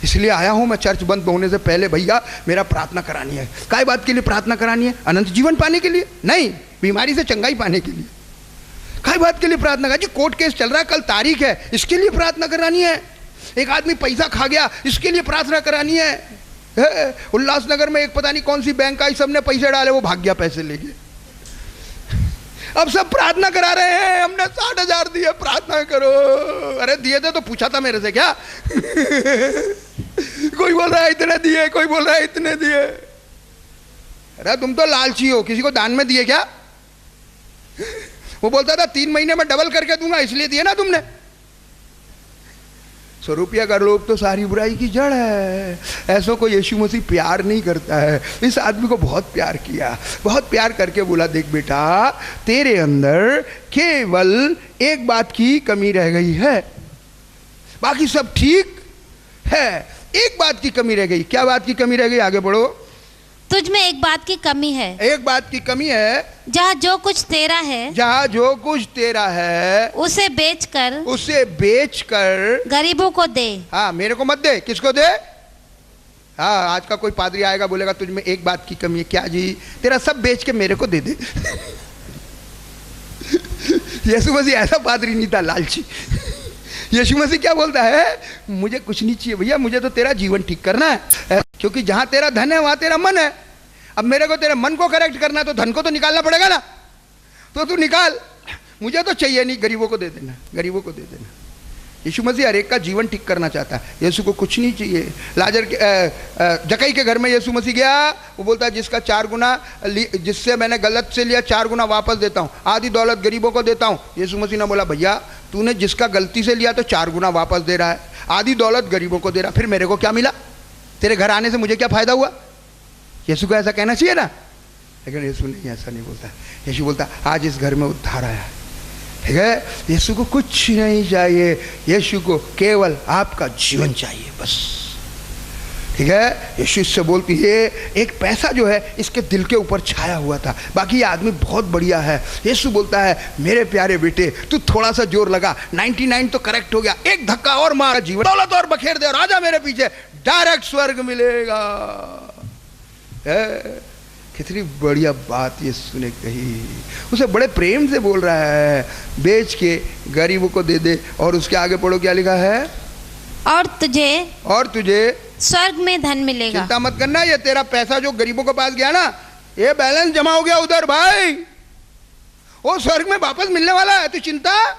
इसलिए आया हूं मैं चर्च बंद होने से पहले, भैया मेरा प्रार्थना करानी है। काय बात के लिए प्रार्थना करानी है? अनंत जीवन पाने के लिए नहीं, बीमारी से चंगाई पाने के लिए। काय बात के लिए प्रार्थना करानी? कोर्ट केस चल रहा है, कल तारीख है, इसके लिए प्रार्थना करानी है। एक आदमी पैसा खा गया, इसके लिए प्रार्थना करानी है। उल्लासनगर में एक पता नहीं कौन सी बैंक आई, सबने पैसे डाले, वो भाग गया पैसे लेके। अब सब प्रार्थना करा रहे हैं, हमने 60,000 दिए, प्रार्थना करो। अरे दिए थे तो पूछा था मेरे से क्या? कोई बोल रहा है इतने दिए, कोई बोल रहा है इतने दिए। अरे तुम तो लालची हो, किसी को दान में दिए क्या? वो बोलता था 3 महीने में डबल करके दूंगा, इसलिए दिए ना तुमने। 100 रुपया का लोभ तो सारी बुराई की जड़ है। ऐसों को यीशु मसीह प्यार नहीं करता है। इस आदमी को बहुत प्यार किया, बहुत प्यार करके बोला, देख बेटा तेरे अंदर केवल एक बात की कमी रह गई है, बाकी सब ठीक है, एक बात की कमी रह गई। क्या बात की कमी रह गई? आगे बढ़ो। तुझ में एक बात की कमी है। एक बात की कमी है। जहाँ जो कुछ तेरा है, जहाँ जो कुछ तेरा है, उसे बेचकर गरीबों को दे। हाँ, मेरे को मत दे। किसको दे? हाँ, आज का कोई पादरी आएगा बोलेगा तुझ में एक बात की कमी है। क्या जी? तेरा सब बेच के मेरे को दे दे। यीशु मसीह ऐसा पादरी नहीं था, लालची। यीशु मसीह क्या बोलता है? मुझे कुछ नहीं चाहिए भैया, मुझे तो तेरा जीवन ठीक करना है, क्योंकि जहां तेरा धन है वहां तेरा मन है। अब मेरे को तेरे मन को करेक्ट करना है तो धन को तो निकालना पड़ेगा ना, तो तू निकाल। मुझे तो चाहिए नहीं, गरीबों को दे देना, गरीबों को दे देना। यीशु मसीह हर एक का जीवन ठीक करना चाहता है। यीशु को कुछ नहीं चाहिए। लाजर के जकई के घर में यीशु मसीह गया, वो बोलता है जिसका 4 गुना, जिससे मैंने गलत से लिया 4 गुना वापस देता हूँ, आधी दौलत गरीबों को देता हूँ। यीशु मसीह ने बोला, भैया तूने जिसका गलती से लिया तो 4 गुना वापस दे रहा है, आधी दौलत गरीबों को दे रहा, फिर मेरे को क्या मिला? तेरे घर आने से मुझे क्या फायदा हुआ? यीशु को ऐसा कहना चाहिए ना, लेकिन यीशु नहीं, ऐसा नहीं बोलता। यीशु बोलता आज इस घर में उद्धार आया। ठीक है? यीशु को कुछ नहीं चाहिए, यीशु को केवल आपका जीवन चाहिए, बस। ठीक है? यीशु इससे बोलती है, एक पैसा जो है इसके दिल के ऊपर छाया हुआ था, बाकी ये आदमी बहुत बढ़िया है। यीशु बोलता है, मेरे प्यारे बेटे तू थोड़ा सा जोर लगा, 99 तो करेक्ट हो गया, एक धक्का और मार, जीवन दौलत और बखेर दे और आजा मेरे पीछे, डायरेक्ट स्वर्ग मिलेगा। कितनी बढ़िया बात यीशु ने कही। उसे बड़े प्रेम से बोल रहा है, बेच के गरीबों को दे दे। और उसके आगे पढ़ो, क्या लिखा है? और तुझे स्वर्ग में धन मिलेगा। चिंता मत करना, ये तेरा पैसा जो गरीबों के पास गया ना, ये बैलेंस जमा हो गया उधर भाई, वो स्वर्ग में वापस मिलने वाला है, तू चिंता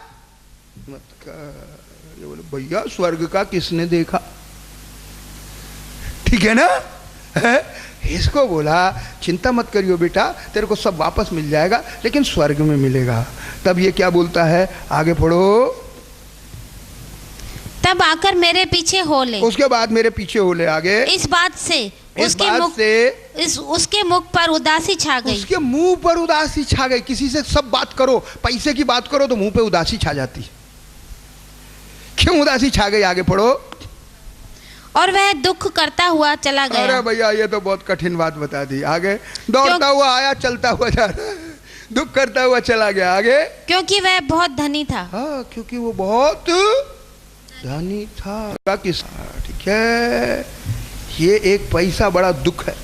मत कर। ये बोले, भैया स्वर्ग का किसने देखा? ठीक है ना? इसको बोला चिंता मत करियो बेटा, तेरे को सब वापस मिल जाएगा, लेकिन स्वर्ग में मिलेगा। तब ये क्या बोलता है, आगे पढ़ो। तब आकर मेरे पीछे हो ले। उसके बाद मेरे पीछे हो ले। आगे इस बात से उसके मुख पर उदासी छा गई। उसके मुंह पर उदासी छा गई। किसी से सब बात करो, पैसे की बात करो तो मुंह पे उदासी छा जाती। क्यों उदासी छा गई, आगे पढ़ो। और वह दुख करता हुआ चला गया। अरे भैया ये तो बहुत कठिन बात बता दी। आगे, दौड़ता हुआ आया, चलता हुआ जा रहा, दुख करता हुआ चला गया। आगे, क्योंकि वह बहुत धनी था। हाँ, क्योंकि वो बहुत धनी था। ठीक है, ये एक पैसा बड़ा दुख है।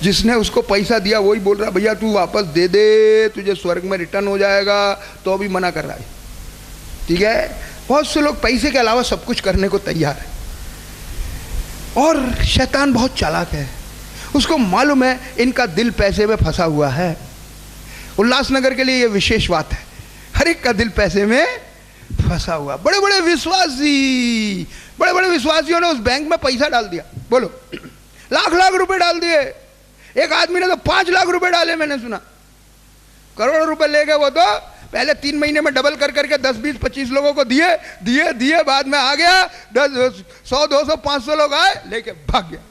जिसने उसको पैसा दिया वही बोल रहा भैया तू वापस दे दे, तुझे स्वर्ग में रिटर्न हो जाएगा, तो अभी मना कर रहा है। ठीक है, बहुत से लोग पैसे के अलावा सब कुछ करने को तैयार है। और शैतान बहुत चालाक है, उसको मालूम है इनका दिल पैसे में फंसा हुआ है। उल्लासनगर के लिए ये विशेष बात है, हर एक का दिल पैसे में फंसा हुआ। बड़े बड़े विश्वासियों ने उस बैंक में पैसा डाल दिया। बोलो, लाख लाख रुपए डाल दिए। एक आदमी ने तो 5 लाख रुपए डाले, मैंने सुना। करोड़ों रुपए ले गए वो तो। पहले 3 महीने में डबल कर करके 10 20 25 लोगों को दिए। बाद में आ गया 100 200 500 लोग आए, लेके भाग गया।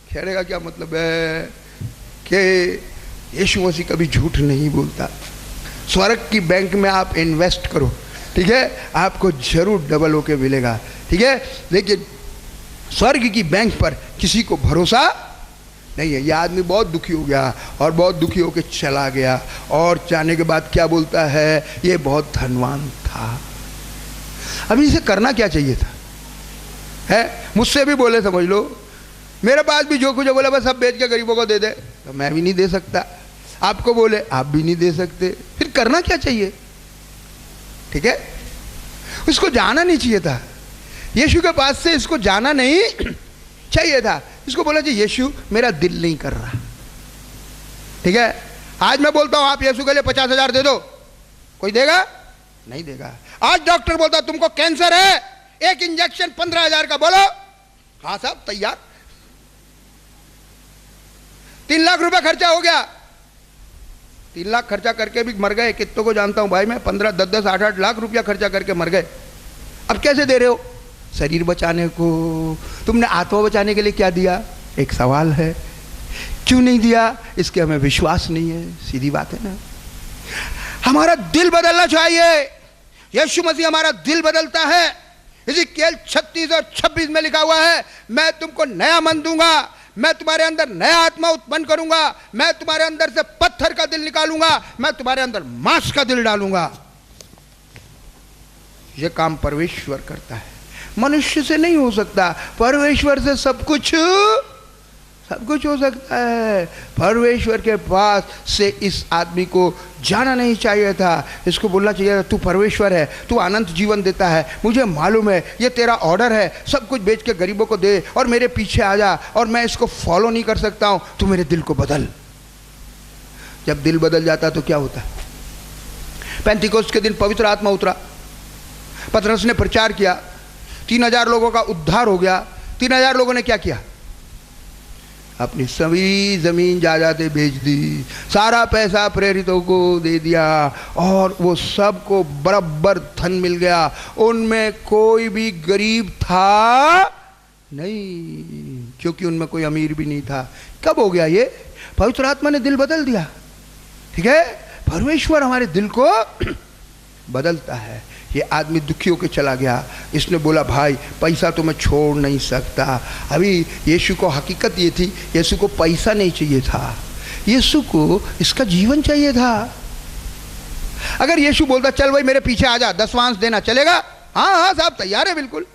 कहने का क्या मतलब है कि यीशु मसीह कभी झूठ नहीं बोलता। स्वर्ग की बैंक में आप इन्वेस्ट करो, ठीक है, आपको जरूर डबल होके मिलेगा। ठीक है, लेकिन स्वर्ग की बैंक पर किसी को भरोसा नहीं है। यह आदमी बहुत दुखी हो गया और बहुत दुखी होकर चला गया। और जाने के बाद क्या बोलता है, ये बहुत धनवान था। अभी इसे करना क्या चाहिए था, है? मुझसे भी बोले, समझ लो, मेरे पास भी जो कुछ है बोला बस सब बेच के गरीबों को दे दे, तो मैं भी नहीं दे सकता। आपको बोले आप भी नहीं दे सकते, फिर करना क्या चाहिए? ठीक है, उसको जाना नहीं चाहिए था यीशु के पास से, इसको जाना नहीं चाहिए था। इसको बोला जी यीशु मेरा दिल नहीं कर रहा। ठीक है, आज मैं बोलता हूं आप यीशु के लिए 50,000 दे दो, कोई देगा? नहीं देगा। आज डॉक्टर बोलता तुमको कैंसर है, एक इंजेक्शन 15,000 का, बोलो हाँ साहब तैयार। 3 लाख रुपए खर्चा हो गया। 3 लाख खर्चा करके भी मर गए। कितनों को जानता हूं भाई मैं, 15 10 10 8 8 लाख रुपया खर्चा करके मर गए। अब कैसे दे रहे हो? शरीर बचाने को। तुमने आत्मा बचाने के लिए क्या दिया? एक सवाल है, क्यों नहीं दिया? इसके हमें विश्वास नहीं है। सीधी बात है ना। हमारा दिल बदलना चाहिए। यीशु मसीह हमारा दिल बदलता है। इज़िकियल 36 और 26 में लिखा हुआ है, मैं तुमको नया मन दूंगा, मैं तुम्हारे अंदर नया आत्मा उत्पन्न करूंगा, मैं तुम्हारे अंदर से पत्थर का दिल निकालूंगा, मैं तुम्हारे अंदर मांस का दिल डालूंगा। यह काम परमेश्वर करता है, मनुष्य से नहीं हो सकता। परमेश्वर से सब कुछ हो सकता है। परमेश्वर के पास से इस आदमी को जाना नहीं चाहिए था। इसको बोलना चाहिए था तू परमेश्वर है, तू अनंत जीवन देता है, मुझे मालूम है ये तेरा ऑर्डर है, सब कुछ बेच के गरीबों को दे और मेरे पीछे आ जा, और मैं इसको फॉलो नहीं कर सकता हूं, तू मेरे दिल को बदल। जब दिल बदल जाता तो क्या होता? पेंतिकोस्त के दिन पवित्र आत्मा उतरा, पतरस ने प्रचार किया, 3000 लोगों का उद्धार हो गया। 3000 लोगों ने क्या किया? अपनी सभी जमीन जायदादें बेच दी, सारा पैसा प्रेरितों को दे दिया, और वो सबको बराबर धन मिल गया। उनमें कोई भी गरीब था नहीं, क्योंकि उनमें कोई अमीर भी नहीं था। कब हो गया ये? पवित्र आत्मा ने दिल बदल दिया। ठीक है, परमेश्वर हमारे दिल को बदलता है। ये आदमी दुखी होकर चला गया। इसने बोला भाई पैसा तो मैं छोड़ नहीं सकता। अभी यीशु को हकीकत ये थी, यीशु को पैसा नहीं चाहिए था, यीशु को इसका जीवन चाहिए था। अगर यीशु बोलता चल भाई मेरे पीछे आ जा, 10 वांस देना, चलेगा? हाँ हाँ साहब तैयार है, बिल्कुल।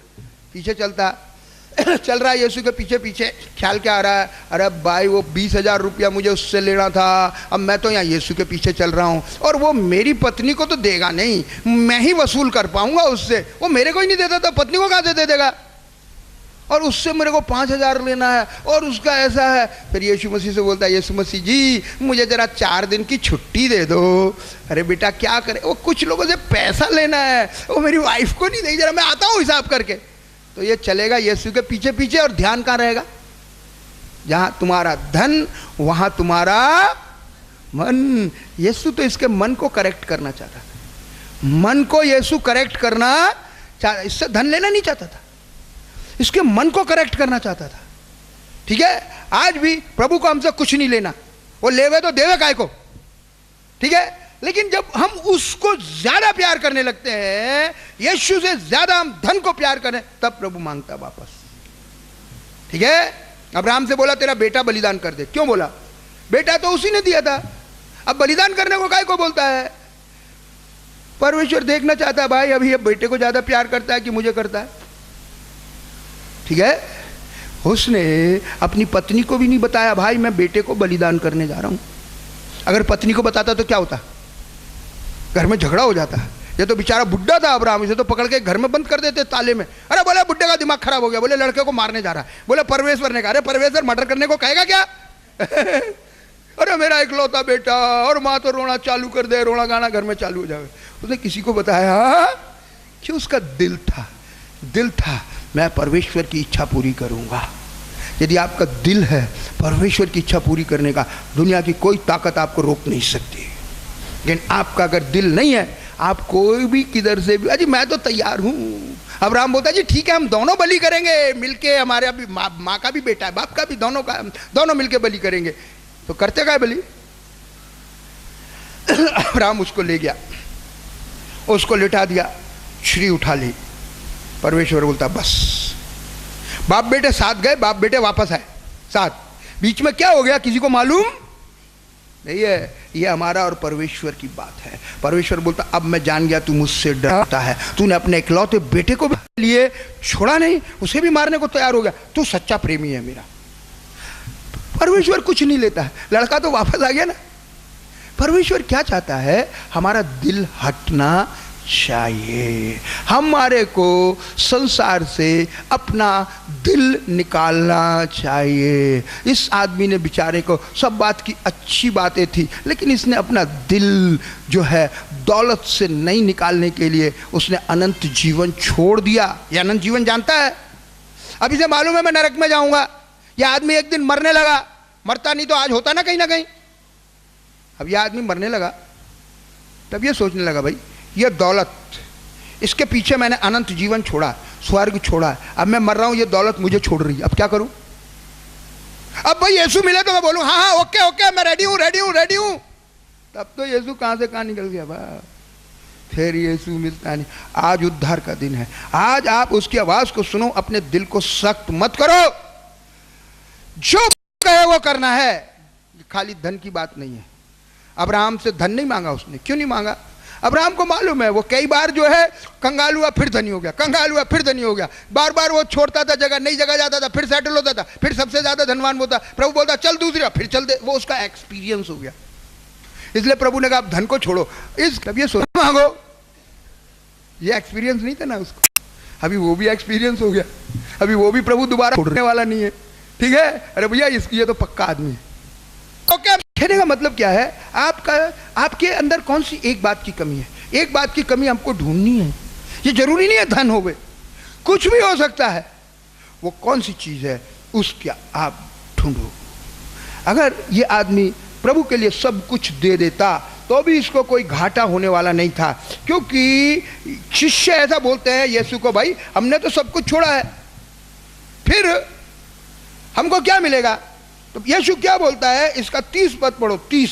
पीछे चलता चल रहा है यीशु के पीछे पीछे। ख्याल क्या आ रहा है? अरे भाई वो 20,000 रुपया मुझे उससे लेना था, अब मैं तो यहाँ यीशु के पीछे चल रहा हूँ, और वो मेरी पत्नी को तो देगा नहीं, मैं ही वसूल कर पाऊंगा उससे। वो मेरे को ही नहीं देता तो पत्नी को कहाँ से दे देगा? और उससे मेरे को 5,000 लेना है, और उसका ऐसा है। फिर यीशु मसीह से बोलता है, यीशु मसीह जी मुझे जरा 4 दिन की छुट्टी दे दो। अरे बेटा क्या करे, वो कुछ लोगों से पैसा लेना है, वो मेरी वाइफ को नहीं देगी, जरा मैं आता हूँ हिसाब करके। तो ये चलेगा यीशु के पीछे पीछे, और ध्यान कहाँ रहेगा? जहां तुम्हारा धन वहां तुम्हारा मन। यीशु तो इसके मन को करेक्ट करना चाहता था, मन को यीशु करेक्ट करना चाहता, इससे धन लेना नहीं चाहता था, इसके मन को करेक्ट करना चाहता था। ठीक है, आज भी प्रभु को हमसे कुछ नहीं लेना, वो लेवे तो देवे काय को, ठीक है। लेकिन जब हम उसको ज्यादा प्यार करने लगते हैं, यीशु से ज्यादा हम धन को प्यार करें, तब प्रभु मांगता वापस। ठीक है, अब्राहम से बोला तेरा बेटा बलिदान कर दे। क्यों बोला? बेटा तो उसी ने दिया था, अब बलिदान करने को काय को बोलता है? परमेश्वर देखना चाहता है भाई अभी ये बेटे को ज्यादा प्यार करता है कि मुझे करता है। ठीक है, उसने अपनी पत्नी को भी नहीं बताया भाई मैं बेटे को बलिदान करने जा रहा हूं। अगर पत्नी को बताता तो क्या होता? घर में झगड़ा हो जाता। ये तो बेचारा बुड्ढा था अब्राहम, इसे तो पकड़ के घर में बंद कर देते ताले में। अरे बोले बुड्ढे का दिमाग खराब हो गया, बोले लड़के को मारने जा रहा है। बोले परमेश्वर ने कहा, अरे परमेश्वर मर्डर करने को कहेगा क्या? अरे मेरा इकलौता बेटा, और माँ तो रोना चालू कर दे, रोना गाना घर में चालू हो जाए। उसने किसी को बताया कि उसका दिल था मैं परमेश्वर की इच्छा पूरी करूंगा। यदि आपका दिल है परमेश्वर की इच्छा पूरी करने का, दुनिया की कोई ताकत आपको रोक नहीं सकती। लेकिन आपका अगर दिल नहीं है, आप कोई भी किधर से भी, अजी मैं तो तैयार हूं। अब्राहम बोलता जी ठीक है हम दोनों बलि करेंगे मिलके, हमारे अभी माँ का भी बेटा है बाप का भी, दोनों मिलके बलि करेंगे। तो करते क्या बलि? अब्राहम उसको ले गया, उसको लिटा दिया, छुरी उठा ली। परमेश्वर बोलता बस। बाप बेटे साथ गए, बाप बेटे वापस आए साथ। बीच में क्या हो गया किसी को मालूम नहीं है। ये हमारा और परमेश्वर की बात है। परमेश्वर बोलता अब मैं जान गया तू मुझसे डरता है, तूने अपने इकलौते बेटे को लिए छोड़ा नहीं, उसे भी मारने को तैयार हो गया, तू सच्चा प्रेमी है मेरा। परमेश्वर कुछ नहीं लेता है, लड़का तो वापस आ गया ना। परमेश्वर क्या चाहता है? हमारा दिल हटना चाहिए, हमारे को संसार से अपना दिल निकालना चाहिए। इस आदमी ने बेचारे को सब बात की अच्छी बातें थी, लेकिन इसने अपना दिल जो है दौलत से नहीं निकालने के लिए उसने अनंत जीवन छोड़ दिया। ये अनंत जीवन जानता है, अब इसे मालूम है मैं नरक में जाऊंगा। यह आदमी एक दिन मरने लगा, मरता नहीं तो आज होता ना कहीं ना कहीं। अब यह आदमी मरने लगा, तब ये सोचने लगा भाई ये दौलत, इसके पीछे मैंने अनंत जीवन छोड़ा, स्वर्ग छोड़ा, अब मैं मर रहा हूं, ये दौलत मुझे छोड़ रही है, अब क्या करूं? अब भाई यीशु मिले तो मैं बोलूं हाँ हाँ ओके ओके मैं रेडी हूं। तब तो यीशु कहां से कहां निकल गया बा। फिर यीशु मिलता नहीं। आज उद्धार का दिन है, आज आप उसकी आवाज को सुनो, अपने दिल को सख्त मत करो, जो कहे वो करना है। खाली धन की बात नहीं है। अब्राहम से धन नहीं मांगा उसने। क्यों नहीं मांगा? अब्राहम को मालूम है वो कई बार जो है कंगाल हुआ फिर धनी हो गया, कंगाल हुआ फिर धनी हो गया। बार बार वो छोड़ता था जगह, नई जगह जाता था, फिर सेटल होता था, फिर सबसे ज्यादा धनवान होता। प्रभु बोलता चल दूसरी, फिर चल दे। वो उसका एक्सपीरियंस हो गया। इसलिए प्रभु ने कहा अब धन को छोड़ो, तब ये सोच मांगो। ये एक्सपीरियंस नहीं था ना उसको, अभी वो भी एक्सपीरियंस हो गया। अभी वो भी प्रभु दोबारा छोड़ने वाला नहीं है। ठीक है, अरे भैया ये तो पक्का आदमी है। ओके, कहने का मतलब क्या है? आपके अंदर कौन सी एक बात की कमी है? एक बात की कमी हमको ढूंढनी है। ये जरूरी नहीं है धन होवे, कुछ भी हो सकता है। वो कौन सी चीज है उसके आप ढूंढो। अगर ये आदमी प्रभु के लिए सब कुछ दे देता तो भी इसको कोई घाटा होने वाला नहीं था, क्योंकि शिष्य ऐसा बोलते हैं यीशु को, भाई हमने तो सब कुछ छोड़ा है, फिर हमको क्या मिलेगा? तो यीशु क्या बोलता है? इसका 30 पद पढ़ो, 30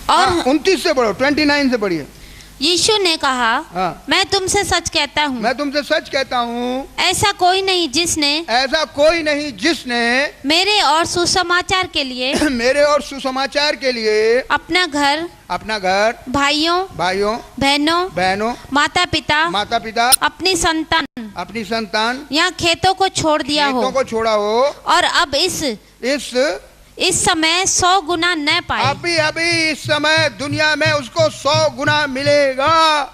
और 29 से पढ़ो, 29 से पढ़िए। यीशु ने कहा हाँ। मैं तुमसे सच कहता हूँ, मैं तुमसे सच कहता हूँ, ऐसा कोई नहीं जिसने मेरे और सुसमाचार के लिए अपना घर, भाइयों बहनों, माता पिता, अपनी संतान या खेतों को छोड़ दिया हो, और अब इस समय 100 गुना न पाए। अभी इस समय दुनिया में उसको 100 गुना मिलेगा।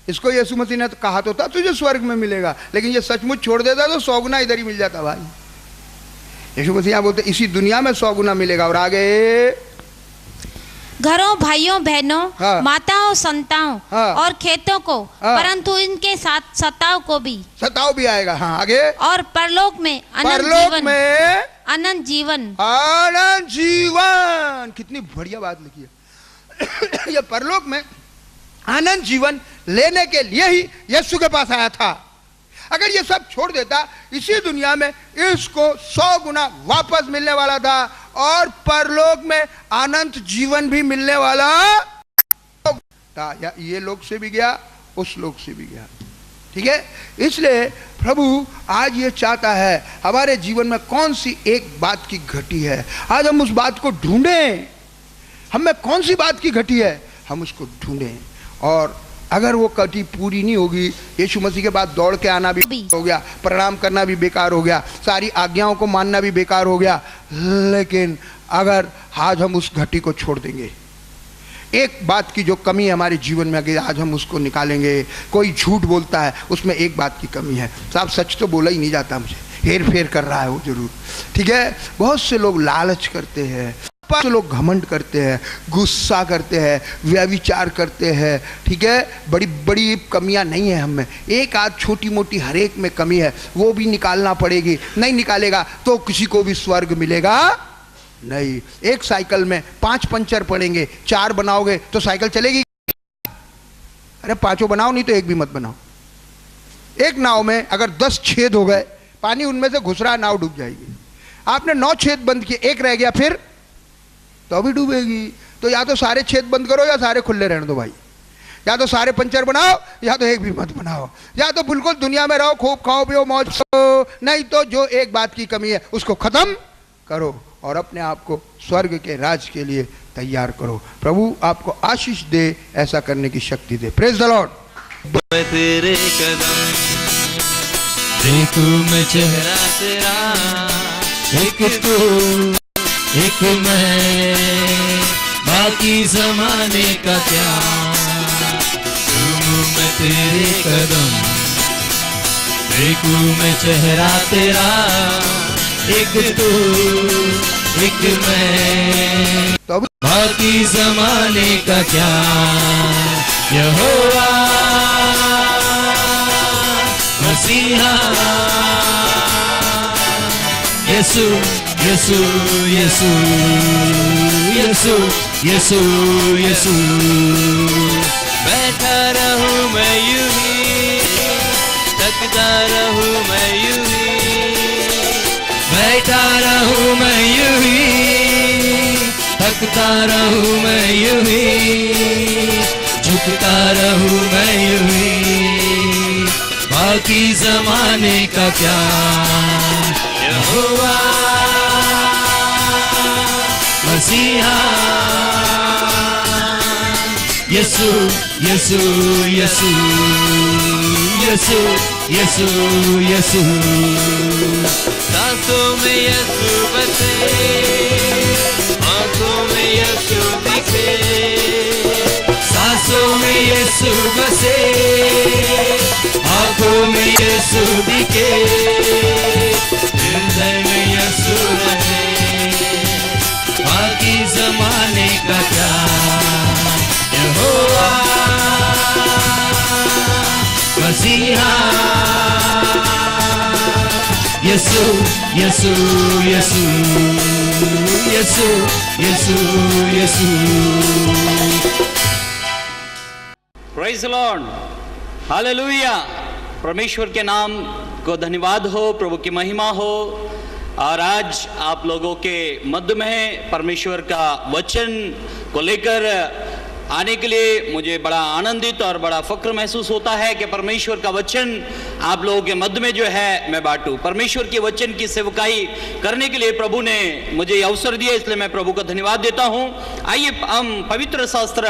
इसको यीशु मसीह ने कहा तो था तुझे स्वर्ग में मिलेगा, लेकिन ये सचमुच छोड़ देता तो 100 गुना इधर ही मिल जाता भाई। यीशु मसीह बोलते इसी दुनिया में 100 गुना मिलेगा। और आगे घरों, भाइयों बहनों, हाँ। माताओं संताओं, हाँ। और खेतों को, हाँ। परंतु इनके साथ सताव भी आएगा। हाँ, आगे। और परलोक में अनंत जीवन। कितनी बढ़िया बात लिखी है। ये परलोक में अनंत जीवन लेने के लिए ही यीशु के पास आया था। अगर ये सब छोड़ देता, इसी दुनिया में इसको 100 गुना वापस मिलने वाला था और परलोक में अनंत जीवन भी मिलने वाला था। या ये लोक से भी गया, उस लोक से भी गया। ठीक है, इसलिए प्रभु आज ये चाहता है हमारे जीवन में कौन सी एक बात की घटी है, आज हम उस बात को ढूंढें। हमें कौन सी बात की घटी है, हम उसको ढूंढें। और अगर वो घटी पूरी नहीं होगी, यीशु मसीह के बाद दौड़ के आना भी हो गया, प्रणाम करना भी बेकार हो गया, सारी आज्ञाओं को मानना भी बेकार हो गया। लेकिन अगर आज हम उस घटी को छोड़ देंगे, एक बात की जो कमी है हमारे जीवन में, अगर आज हम उसको निकालेंगे। कोई झूठ बोलता है, उसमें एक बात की कमी है, साहब सच तो बोला ही नहीं जाता मुझे, हेर फेर कर रहा है वो जरूर। ठीक है, बहुत से लोग लालच करते हैं, बहुत से लोग घमंड करते हैं, गुस्सा करते हैं, व्यभिचार करते हैं। ठीक है, बड़ी बड़ी कमियां नहीं है हमें, एक आध छोटी मोटी हर एक में कमी है, वो भी निकालना पड़ेगी। नहीं निकालेगा तो किसी को भी स्वर्ग मिलेगा नहीं। एक साइकिल में 5 पंचर पड़ेंगे, 4 बनाओगे तो साइकिल चलेगी? अरे 5 बनाओ, नहीं तो एक भी मत बनाओ। एक नाव में अगर 10 छेद हो गए, पानी उनमें से घुस रहा, नाव डूब जाएगी। आपने 9 छेद बंद किए, एक रह गया, फिर तो भी डूबेगी। तो या तो सारे छेद बंद करो या सारे खुले रहने दो भाई। या तो सारे पंचर बनाओ या तो एक भी मत बनाओ। या तो बिल्कुल दुनिया में रहो, खूब खाओ पियो मौज करो, नहीं तो जो एक बात की कमी है उसको खत्म करो और अपने आप को स्वर्ग के राज के लिए तैयार करो। प्रभु आपको आशीष दे, ऐसा करने की शक्ति दे। Praise the Lord. तेरे कदम देखूं मैं चेहरा तेरा, एक तू एक मैं, बाकी जमाने का क्या। चूमूं मैं तेरे कदम, देखूं मैं चेहरा तेरा, एक तू एक मैं, बाकी जमाने का क्या। यहोवा मसीहा, यीशु यीशु यीशु यीशु यीशु यीशु। बैठा रहूं मैं यूं ही, तकता रहूं मैं यूं ही, बैठा रहूं मैं यूं ही, थकता रहूं मैं यूं ही, झुकता रहूं मैं यूं ही, बाकी जमाने का क्या। यहोवा मसीहा, यीशु यीशु यीशु यीशु यीशु यीशु। सांसों में यीशु बसे, आंखों में यीशु दिखे, सांसों में यीशु बसे, आंखों में यीशु दिखे, हृदय में यीशु रहे, बाकी जमाने का क्या। यहोवा मसीहा, यीशु यीशु यीशु यीशु यीशु यीशु। Praise the lord, hallelujah. परमेश्वर के नाम को धन्यवाद हो, प्रभु की महिमा हो। और आज आप लोगों के मध्य में परमेश्वर का वचन को लेकर आने के लिए मुझे बड़ा आनंदित और बड़ा फक्र महसूस होता है कि परमेश्वर का वचन आप लोगों के मध्य में जो है मैं बांटूं। परमेश्वर के वचन की सेवकाई करने के लिए प्रभु ने मुझे अवसर दिया, इसलिए मैं प्रभु का धन्यवाद देता हूं। आइए हम पवित्र शास्त्र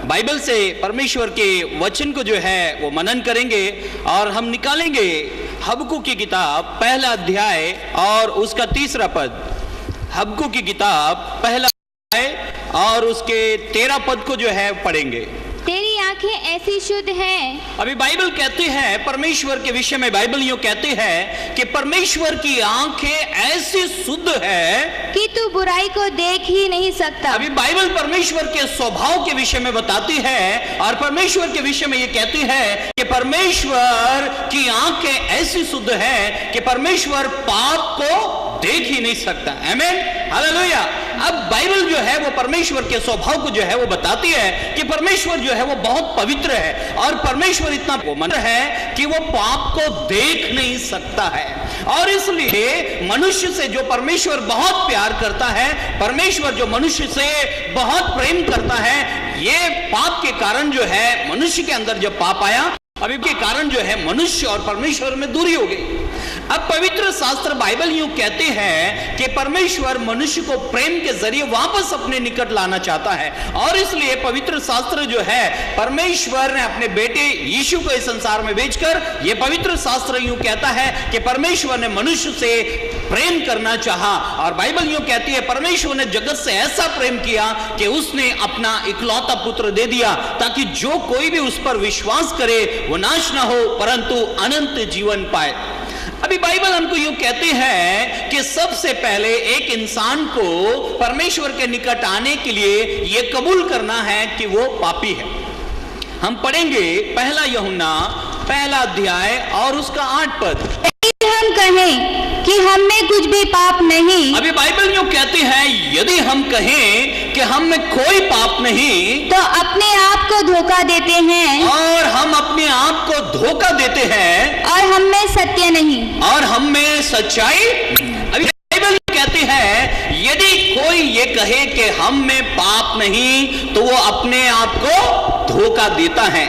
बाइबल से परमेश्वर के वचन को जो है वो मनन करेंगे और हम निकालेंगे हबक्कूक की किताब पहला अध्याय और उसका 3रा पद। हबक्कूक की किताब पहला और उसके 13 पद को जो है पढ़ेंगे। तेरी आंखें ऐसी शुद्ध हैं। अभी बाइबल कहती है परमेश्वर के विषय में, बाइबल यूं कहती है कि परमेश्वर की आंखें ऐसी शुद्ध है कि तू बुराई को देख ही नहीं सकता। अभी बाइबल परमेश्वर के स्वभाव के विषय में बताती है और परमेश्वर के विषय में ये कहती है कि परमेश्वर की आंखें ऐसी शुद्ध है कि परमेश्वर पाप को देख ही नहीं सकता। आमीन, हालेलुया। अब बाइबल जो है वो परमेश्वर के स्वभाव को जो है वो बताती है कि परमेश्वर जो है वो बहुत पवित्र है और परमेश्वर इतना पवित्र है कि वो पाप को देख नहीं सकता है। और इसलिए मनुष्य से जो परमेश्वर बहुत प्यार करता है, परमेश्वर जो मनुष्य से बहुत प्रेम करता है, ये पाप के कारण जो है मनुष्य के अंदर जब पाप आया, अभी के कारण जो है मनुष्य और परमेश्वर में दूरी हो गई। अब पवित्र शास्त्र बाइबल यूं कहते हैं कि परमेश्वर मनुष्य को प्रेम के जरिए वापस अपने निकट लाना चाहता है और इसलिए पवित्र शास्त्र जो है परमेश्वर ने अपने बेटे यीशु को इस संसार में भेजकर, यह पवित्र शास्त्र यूं कहता है कि परमेश्वर ने मनुष्य से प्रेम करना चाहा और बाइबल यूं कहती है परमेश्वर ने जगत से ऐसा प्रेम किया कि उसने अपना इकलौता पुत्र दे दिया ताकि जो कोई भी उस पर विश्वास करे वो नाश ना हो परंतु अनंत जीवन पाए। अभी बाइबल हमको यूं कहती है कि सबसे पहले एक इंसान को परमेश्वर के निकट आने के लिए यह कबूल करना है कि वो पापी है। हम पढ़ेंगे पहला यूहन्ना पहला अध्याय और उसका 8 पद। हम कहें कि हम में कुछ भी पाप नहीं, अभी बाइबल यूं कहती है यदि हम कहें कि हम में कोई पाप नहीं तो अपने आप को धोखा देते हैं और हम अपने आप को धोखा देते हैं और हम में सत्य नहीं और हम में सच्चाई। अभी बाइबल कहती है यदि कोई ये कहे कि हम में पाप नहीं तो वो अपने आप को धोखा देता है।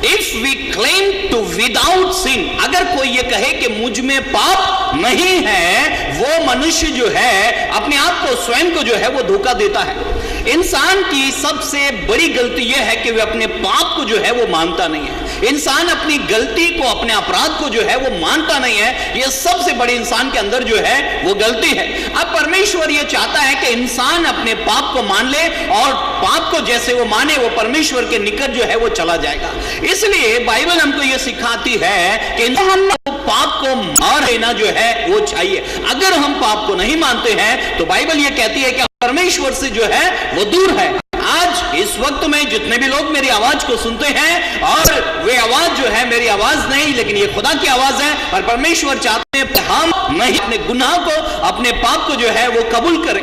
If we claim to without sin, अगर कोई ये कहे कि मुझ में पाप नहीं है, वो मनुष्य जो है अपने आप को स्वयं को जो है वो धोखा देता है। इंसान की सबसे बड़ी गलती यह है कि वह अपने पाप को जो है वो मानता नहीं है। इंसान अपनी गलती को, अपने अपराध को जो है वो मानता नहीं है। यह सबसे बड़ी इंसान के अंदर जो है वो गलती है। अब परमेश्वर ये चाहता है कि इंसान अपने पाप को मान ले और पाप को जैसे वो माने वो परमेश्वर के निकट जो है वो चला जाएगा। इसलिए बाइबल हमको ये सिखाती है कि हम पाप को मान लेना जो है वो चाहिए। अगर हम पाप को नहीं मानते हैं तो बाइबल ये कहती है कि परमेश्वर से जो है वो दूर है। आज इस वक्त में जितने भी लोग मेरी आवाज को सुनते हैं और वे आवाज जो है मेरी आवाज नहीं लेकिन ये खुदा की आवाज है और परमेश्वर चाहते हैं हम नहीं अपने गुनाह को, अपने पाप को जो है वो कबूल करें।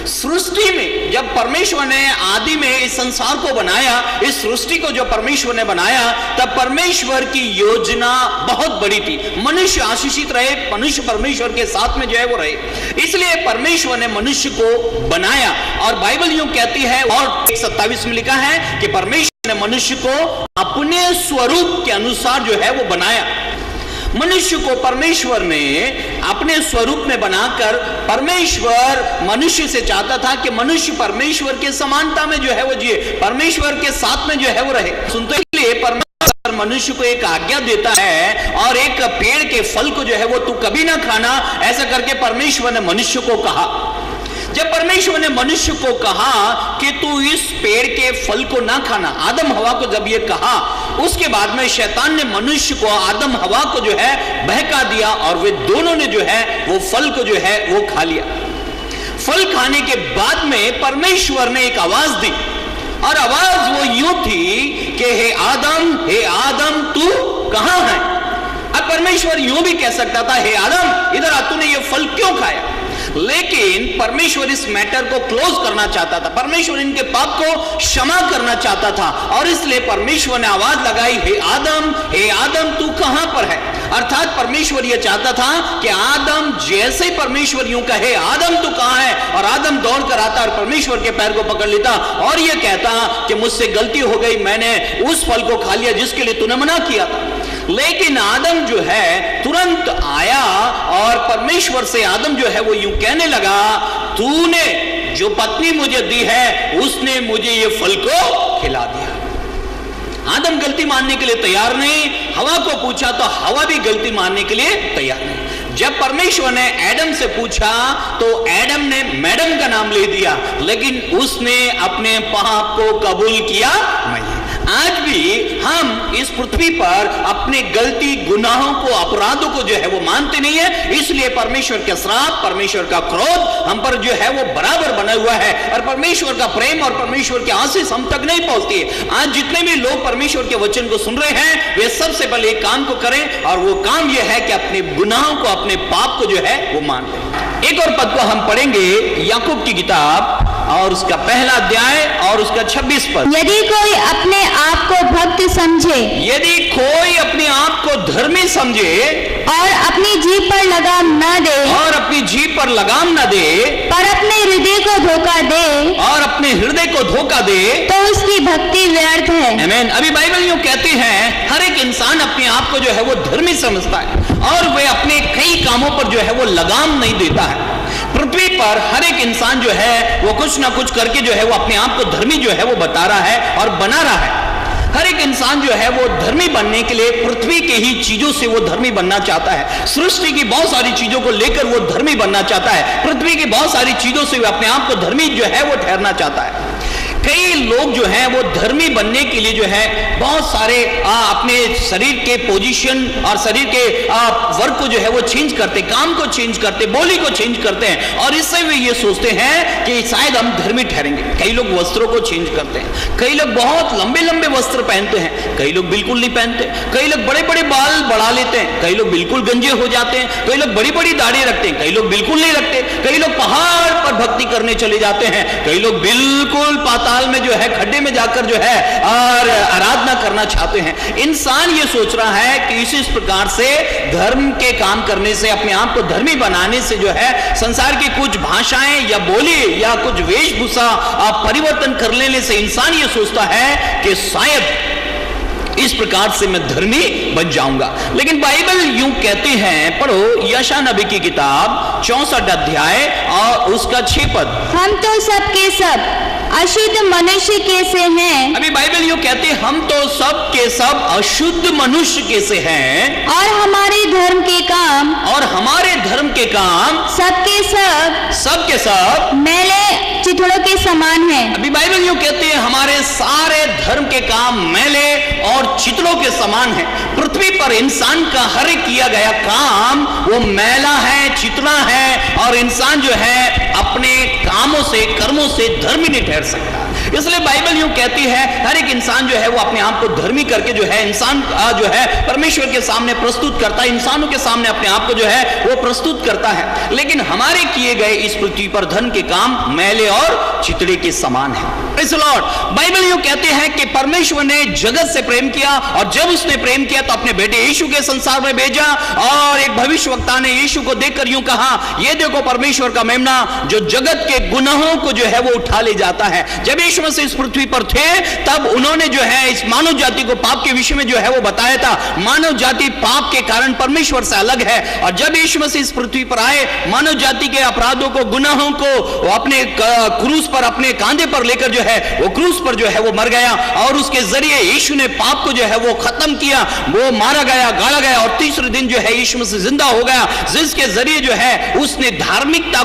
सृष्टि में जब परमेश्वर ने आदि में इस संसार को बनाया, इस सृष्टि को जो परमेश्वर ने बनाया, तब परमेश्वर की योजना बहुत बड़ी थी। मनुष्य आशीषित रहे, मनुष्य परमेश्वर के साथ में जो है वो रहे, इसलिए परमेश्वर ने मनुष्य को बनाया। और बाइबल यूं कहती है और 27 में लिखा है कि परमेश्वर ने मनुष्य को अपने स्वरूप के अनुसार जो है वो बनाया। मनुष्य को परमेश्वर ने अपने स्वरूप में बनाकर परमेश्वर मनुष्य से चाहता था कि मनुष्य परमेश्वर के समानता में जो है वो जिए, परमेश्वर के साथ में जो है वो रहे। सुनते लिए परमेश्वर मनुष्य को एक आज्ञा देता है और एक पेड़ के फल को जो है वो तू कभी ना खाना, ऐसा करके परमेश्वर ने मनुष्य को कहा। जब परमेश्वर ने मनुष्य को कहा कि तू इस पेड़ के फल को ना खाना, आदम हवा को जब ये कहा, उसके बाद में शैतान ने मनुष्य को, आदम हवा को जो है बहका दिया और वे दोनों ने जो है वो फल को जो है वो खा लिया। फल खाने के बाद में परमेश्वर ने एक आवाज दी और आवाज वो यूं थी कि हे आदम तू कहां है। अब परमेश्वर यूं भी कह सकता था हे आदम इधर आ, तूने ये फल क्यों खाया, लेकिन परमेश्वर इस मैटर को क्लोज करना चाहता था। परमेश्वर इनके पाप को क्षमा करना चाहता था और इसलिए परमेश्वर ने आवाज लगाई हे आदम तू कहां पर है। अर्थात परमेश्वर यह चाहता था कि आदम जैसे ही परमेश्वर यूं कहे आदम तू कहां है, और आदम दौड़ कर आता और परमेश्वर के पैर को पकड़ लेता और यह कहता कि मुझसे गलती हो गई, मैंने उस फल को खा लिया जिसके लिए तूने मना किया था। लेकिन आदम जो है तुरंत आया और परमेश्वर से आदम जो है वो यूं कहने लगा, तूने जो पत्नी मुझे दी है उसने मुझे ये फल को खिला दिया। आदम गलती मानने के लिए तैयार नहीं, हवा को पूछा तो हवा भी गलती मानने के लिए तैयार नहीं। जब परमेश्वर ने एडम से पूछा तो एडम ने मैडम का नाम ले दिया, लेकिन उसने अपने पाप को कबूल किया नहीं। आज भी हम इस पृथ्वी पर अपने गलती, गुनाहों को, अपराधों को जो है वो मानते नहीं है, इसलिए परमेश्वर का श्राप, परमेश्वर का क्रोध हम पर जो है वो बराबर बना हुआ है, और परमेश्वर का प्रेम और परमेश्वर की आशीष हम तक नहीं पहुंचती है। आज जितने भी लोग परमेश्वर के वचन को सुन रहे हैं, वे सबसे पहले एक काम को करें, और वो काम यह है कि अपने गुनाहों को, अपने पाप को जो है वो मान लें। एक और पद को हम पढ़ेंगे, याकूब की किताब और उसका पहला अध्याय और उसका 26 पद। यदि कोई अपने आप को भक्त समझे, यदि कोई अपने आप को धर्मी समझे और अपनी जीभ पर लगाम न दे, और अपनी जीभ पर लगाम न दे, पर अपने हृदय को धोखा दे, और अपने हृदय को धोखा दे, तो उसकी भक्ति व्यर्थ है। आमीन। अभी बाइबल यूं कहती है, हर एक इंसान अपने आप को जो है वो धर्मी समझता है, और वह अपने कई कामों पर जो है वो लगाम नहीं देता है। पृथ्वी पर हर एक इंसान जो है वो कुछ ना कुछ करके जो है वो अपने आप को धर्मी जो है वो बता रहा है और बना रहा है। हर एक इंसान जो है वो धर्मी बनने के लिए पृथ्वी के ही चीजों से वो धर्मी बनना चाहता है। सृष्टि की बहुत सारी चीजों को लेकर वो धर्मी बनना चाहता है। पृथ्वी की बहुत सारी चीजों से वो अपने आप को धर्मी जो है वो ठहरना चाहता है। कई लोग जो हैं वो धर्मी बनने के लिए जो है बहुत सारे अपने शरीर के पोजीशन और शरीर के वर्क को जो है वो चेंज करते, काम को चेंज करते, बोली को चेंज करते हैं, और इससे वे ये सोचते हैं कि शायद हम धर्मी ठहरेंगे। कई लोग वस्त्रों को चेंज करते हैं, कई लोग बहुत लंबे लंबे वस्त्र पहनते हैं, कई लोग बिल्कुल नहीं पहनते, कई लोग बड़े बड़े बाल बढ़ा लेते हैं, कई लोग बिल्कुल गंजे हो जाते हैं, कई लोग बड़ी बड़ी दाढ़ी रखते हैं, कई लोग बिल्कुल नहीं रखते, कई लोग पहाड़ पर भक्ति करने चले जाते हैं, कई लोग बिल्कुल पाताल में जो है खड्डे में जाकर जो है और आराधना करना चाहते हैं। इंसान ये सोच रहा है कि इस प्रकार से धर्म के काम करने से, अपने आप को धर्मी बनाने से जो है संसार की कुछ भाषाएं या बोली या कुछ वेशभूषा परिवर्तन कर लेने से इंसान ये सोचता है कि शायद इस प्रकार से मैं धर्मी बन जाऊंगा। लेकिन बाइबल यूं कहती है, पढ़ो यशायाह नबी की किताब 64 अध्याय और उसका 6 पद। हम तो सब के सब अशुद्ध मनुष्य कैसे हैं। अभी बाइबल यूं कहती है, हम तो सब के सब अशुद्ध मनुष्य कैसे हैं, और हमारे धर्म के काम, और हमारे धर्म के काम सब के सब मैले चिथड़ों के समान है। अभी बाइबल यूं कहती है, हमारे सारे धर्म के काम मैले और चिथड़ों के समान है। पृथ्वी पर इंसान का हर एक किया गया काम वो मैला है, चिथड़ा है, और इंसान जो है अपने कामों से, कर्मों से धर्मी नहीं ठहर सकता। इसलिए बाइबल यूं कहती है, हर एक इंसान जो है वो अपने आप को धर्मी करके जो है इंसान जो है परमेश्वर के सामने प्रस्तुत करता है, इंसानों के सामने अपने आप को जो है वो प्रस्तुत करता है। लेकिन हमारे किए गए इस पृथ्वी पर धर्म के काम मैले और चिथड़े के समान है। Praise the Lord. बाइबल यूं कहते हैं कि परमेश्वर ने जगत से प्रेम किया, और जब उसने प्रेम किया तो अपने बेटे यीशु के संसार में भेजा। और एक भविष्यवक्ता ने यीशु को देखकर यूं कहा, ये देखो परमेश्वर का मेमना जो जगत के गुनाहों को जो है वो उठा ले जाता है। जब यीशु मसीह इस पृथ्वी पर थे तब उन्होंने जो है इस मानव जाति को पाप के विषय में जो है वो बताया था। मानव जाति पाप के कारण परमेश्वर से अलग है, और जब यीशु मसीह इस पृथ्वी पर आए, मानव जाति के अपराधों को, गुनाहों को अपने क्रूस पर, अपने कांधे पर लेकर जो है वो क्रूस पर जो है वो मर गया, और उसके जरिए यीशु ने पाप को जो है वो खत्म किया। वो मारा गया, गाड़ा गया, और तीसरे दिन जो है यीशु मसीह जिंदा हो गया, जिसके जरिए जो है उसने धार्मिकता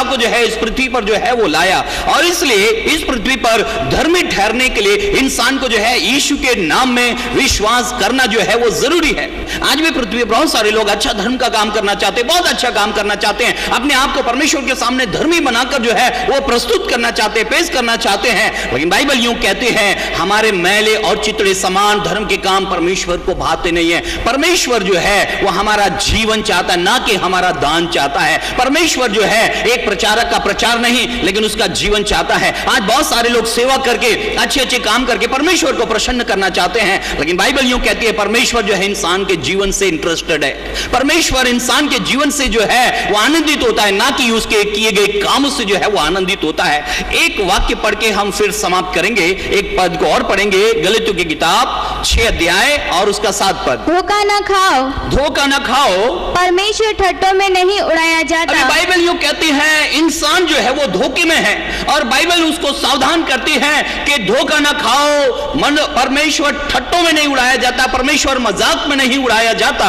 को जो है इस पृथ्वी पर जो है वो लाया। और इसलिए इस पृथ्वी पर धर्मी ठहरने के लिए इंसान को जो है यीशु के नाम में विश्वास करना जो है वो जरूरी है। आज भी पृथ्वी पर बहुत सारे लोग अच्छा धर्म का काम करना चाहते हैं, बहुत अच्छा काम करना चाहते हैं, अपने आप को परमेश्वर के सामने धर्मी बनाकर जो है वो प्रस्तुत करना चाहते हैं, पेश करना चाहते हैं। लेकिन बाइबल यूं कहते हैं, हमारे मैले और चिथड़े समान धर्म के काम परमेश्वर को भाते नहीं है। परमेश्वर जो है वो हमारा जीवन चाहता है, ना कि हमारा दान चाहता है। परमेश्वर जो है एक प्रचारक का प्रचार नहीं, लेकिन उसका जीवन चाहता है। आज बहुत सारे लोग सेवा करके, अच्छे अच्छे काम करके परमेश्वर को प्रसन्न करना चाहते हैं, लेकिन बाइबल यूं कहती है परमेश्वर जो है इंसान के जीवन से इंटरेस्टेड है। परमेश्वर इंसान के जीवन से जो है वो आनंदित होता है, ना कि उसके किए गए कामों से जो है वो आनंदित होता है। एक वाक्य पढ़ के हम फिर समाप्त करेंगे, एक पद को और पढ़ेंगे, गलातियों की किताब 6 अध्याय और उसका 7 पद। धोखा न खाओ, धोखा न खाओ, परमेश्वर ठट्टों में नहीं उड़ाया जाता। अभी बाइबल यूं कहती है इंसान जो है वो धोखे में है, और बाइबल उसको सावधान करती है कि धोखा न खाओ, परमेश्वर ठट्टों में नहीं उड़ाया जाता, परमेश्वर मजाक में नहीं उड़ाया जाता,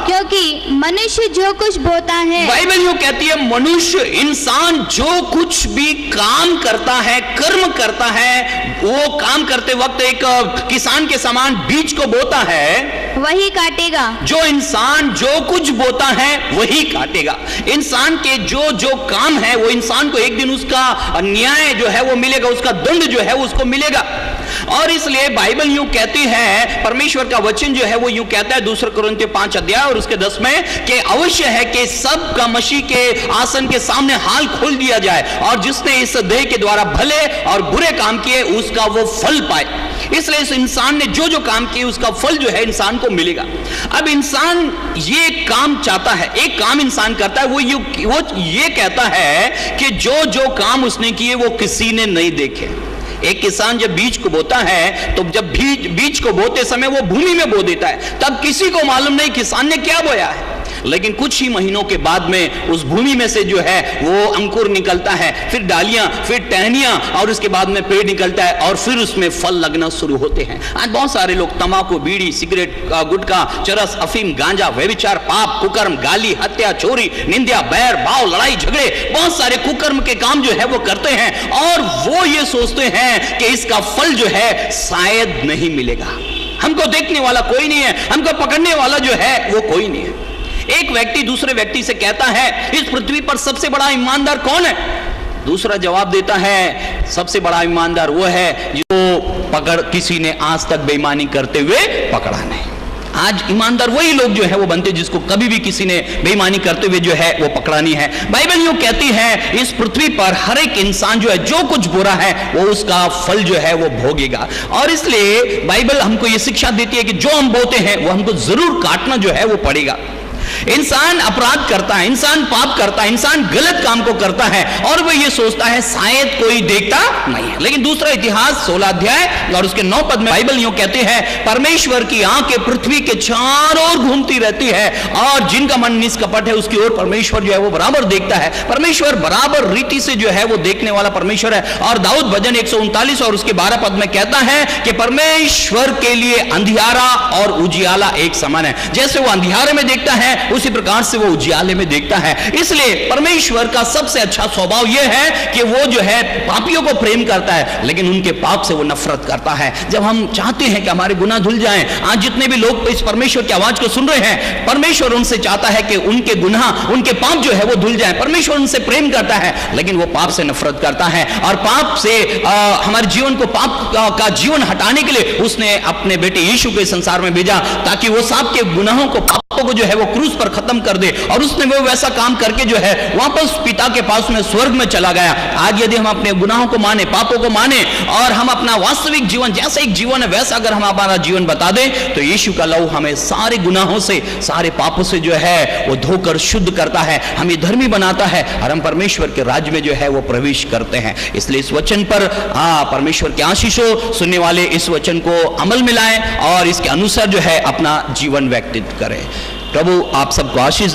क्योंकि मनुष्य जो कुछ बोता है, बाइबल यूं कहती है मनुष्य इंसान जो कुछ भी काम करता है, कर्म करता है, वो काम करते वक्त एक किसान के समान बीज को बोता है, वही काटेगा। जो इंसान जो कुछ बोता है वही काटेगा। इंसान के जो जो काम है वो इंसान को एक दिन उसका न्याय जो है वो मिलेगा, उसका दंड जो है उसको मिलेगा। और इसलिए बाइबल यूं कहती है, परमेश्वर का वचन जो है वो यूं कहता है 2 कुरिन्थियों 5 अध्याय और उसके 10 में कि अवश्य है कि सब का मसीह के आसन के सामने हाल खोल दिया जाए, और जिसने इस देह के द्वारा भले और बुरे काम किए उसका वो फल पाए। इसलिए इस इंसान ने जो जो काम किए उसका फल जो है इंसान को मिलेगा। अब इंसान ये काम चाहता है, एक काम इंसान करता है, वो ये कहता है कि जो जो काम उसने किए वो किसी ने नहीं देखे। एक किसान जब बीज को बोता है तो जब बीज को बोते समय वो भूमि में बो देता है, तब किसी को मालूम नहीं किसान ने क्या बोया है, लेकिन कुछ ही महीनों के बाद में उस भूमि में से जो है वो अंकुर निकलता है, फिर डालियां, फिर टहनियां, और उसके बाद में पेड़ निकलता है, और फिर उसमें फल लगना शुरू होते हैं। आज बहुत सारे लोग तंबाकू, बीड़ी, सिगरेट, गुटखा, चरस, अफीम, गांजा, व्यभिचार, पाप, कुकर्म, गाली, हत्या, चोरी, निंदा, बैर भाव, लड़ाई झगड़े, बहुत सारे कुकर्म के काम जो है वो करते हैं, और वो ये सोचते हैं कि इसका फल जो है शायद नहीं मिलेगा। हमको देखने वाला कोई नहीं है, हमको पकड़ने वाला जो है वो कोई नहीं है। एक व्यक्ति दूसरे व्यक्ति से कहता है इस पृथ्वी पर सबसे बड़ा ईमानदार कौन है? दूसरा जवाब देता है सबसे बड़ा ईमानदार वो है जो किसी ने आज तक बेईमानी करते हुए पकड़ा नहीं। आज ईमानदार वही लोग जो है वो बनते जिसको कभी भी किसी ने बेईमानी करते हुए जो है वो पकड़ा नहीं है। बाइबल यूं कहती है इस पृथ्वी पर हर एक इंसान जो है जो कुछ बुरा है वो उसका फल जो है वो भोगेगा, और इसलिए बाइबल हमको ये शिक्षा देती है कि जो हम बोते हैं वो हमको जरूर काटना जो है वो पड़ेगा। इंसान अपराध करता है, इंसान पाप करता है, इंसान गलत काम को करता है, और वो ये सोचता है शायद कोई देखता नहीं है। लेकिन दूसरा इतिहास 16 अध्याय और उसके 9 पद में बाइबल यूं कहते हैं परमेश्वर की आंखें पृथ्वी के चारों ओर घूमती रहती है, और जिनका मन निष्कपट है उसकी ओर परमेश्वर जो है वो बराबर देखता है। परमेश्वर बराबर रीति से जो है वो देखने वाला परमेश्वर है। और दाऊद भजन 139 और उसके 12 पद में कहता है कि परमेश्वर के लिए अंधियारा और उजियाला एक समान है। जैसे वो अंधियारे में देखता है उसी प्रकार से वो उजियाले में देखता है। इसलिए परमेश्वर का सबसे अच्छा स्वभाव यह है कि वो जो है पापियों को प्रेम करता है, लेकिन उनके पाप से वो नफरत करता है। जब हम चाहते हैं कि हमारे गुनाह धुल जाएं, आज जितने भी लोग इस परमेश्वर की आवाज को सुन रहे हैं, परमेश्वर उनसे चाहता है कि उनके गुनाह, उनके पाप जो है वो धुल जाएं। परमेश्वर उनसे प्रेम करता है, लेकिन वो पाप से नफरत करता है, और पाप से हमारे जीवन को, पाप का जीवन हटाने के लिए उसने अपने बेटे यीशु को इस संसार में भेजा, ताकि वो सब के गुनाहों को, पापों को जो है वो क्रूस पर खत्म कर दे। और उसने वो वैसा काम करके जो है वापस पिता के पास में स्वर्ग में चला गया। आज यदि हम अपने गुनाहों को माने, पापों को माने, और हम अपना वास्तविक जीवन जैसा एक जीवन है वैसा अगर हम हमारा जीवन बता दें, तो यीशु का लहू हमें सारे गुनाहों से, सारे पापों से जो है वो धोकर शुद्ध करता है, हमें धर्मी बनाता है, और हम परमेश्वर के राज्य में जो है वो प्रवेश करते हैं। इसलिए इस वचन पर परमेश्वर की आशीष हो, सुनने वाले इस वचन को अमल में लाएं और इसके अनुसार जो है अपना जीवन व्यतीत करें। प्रभु आप सबको आशीष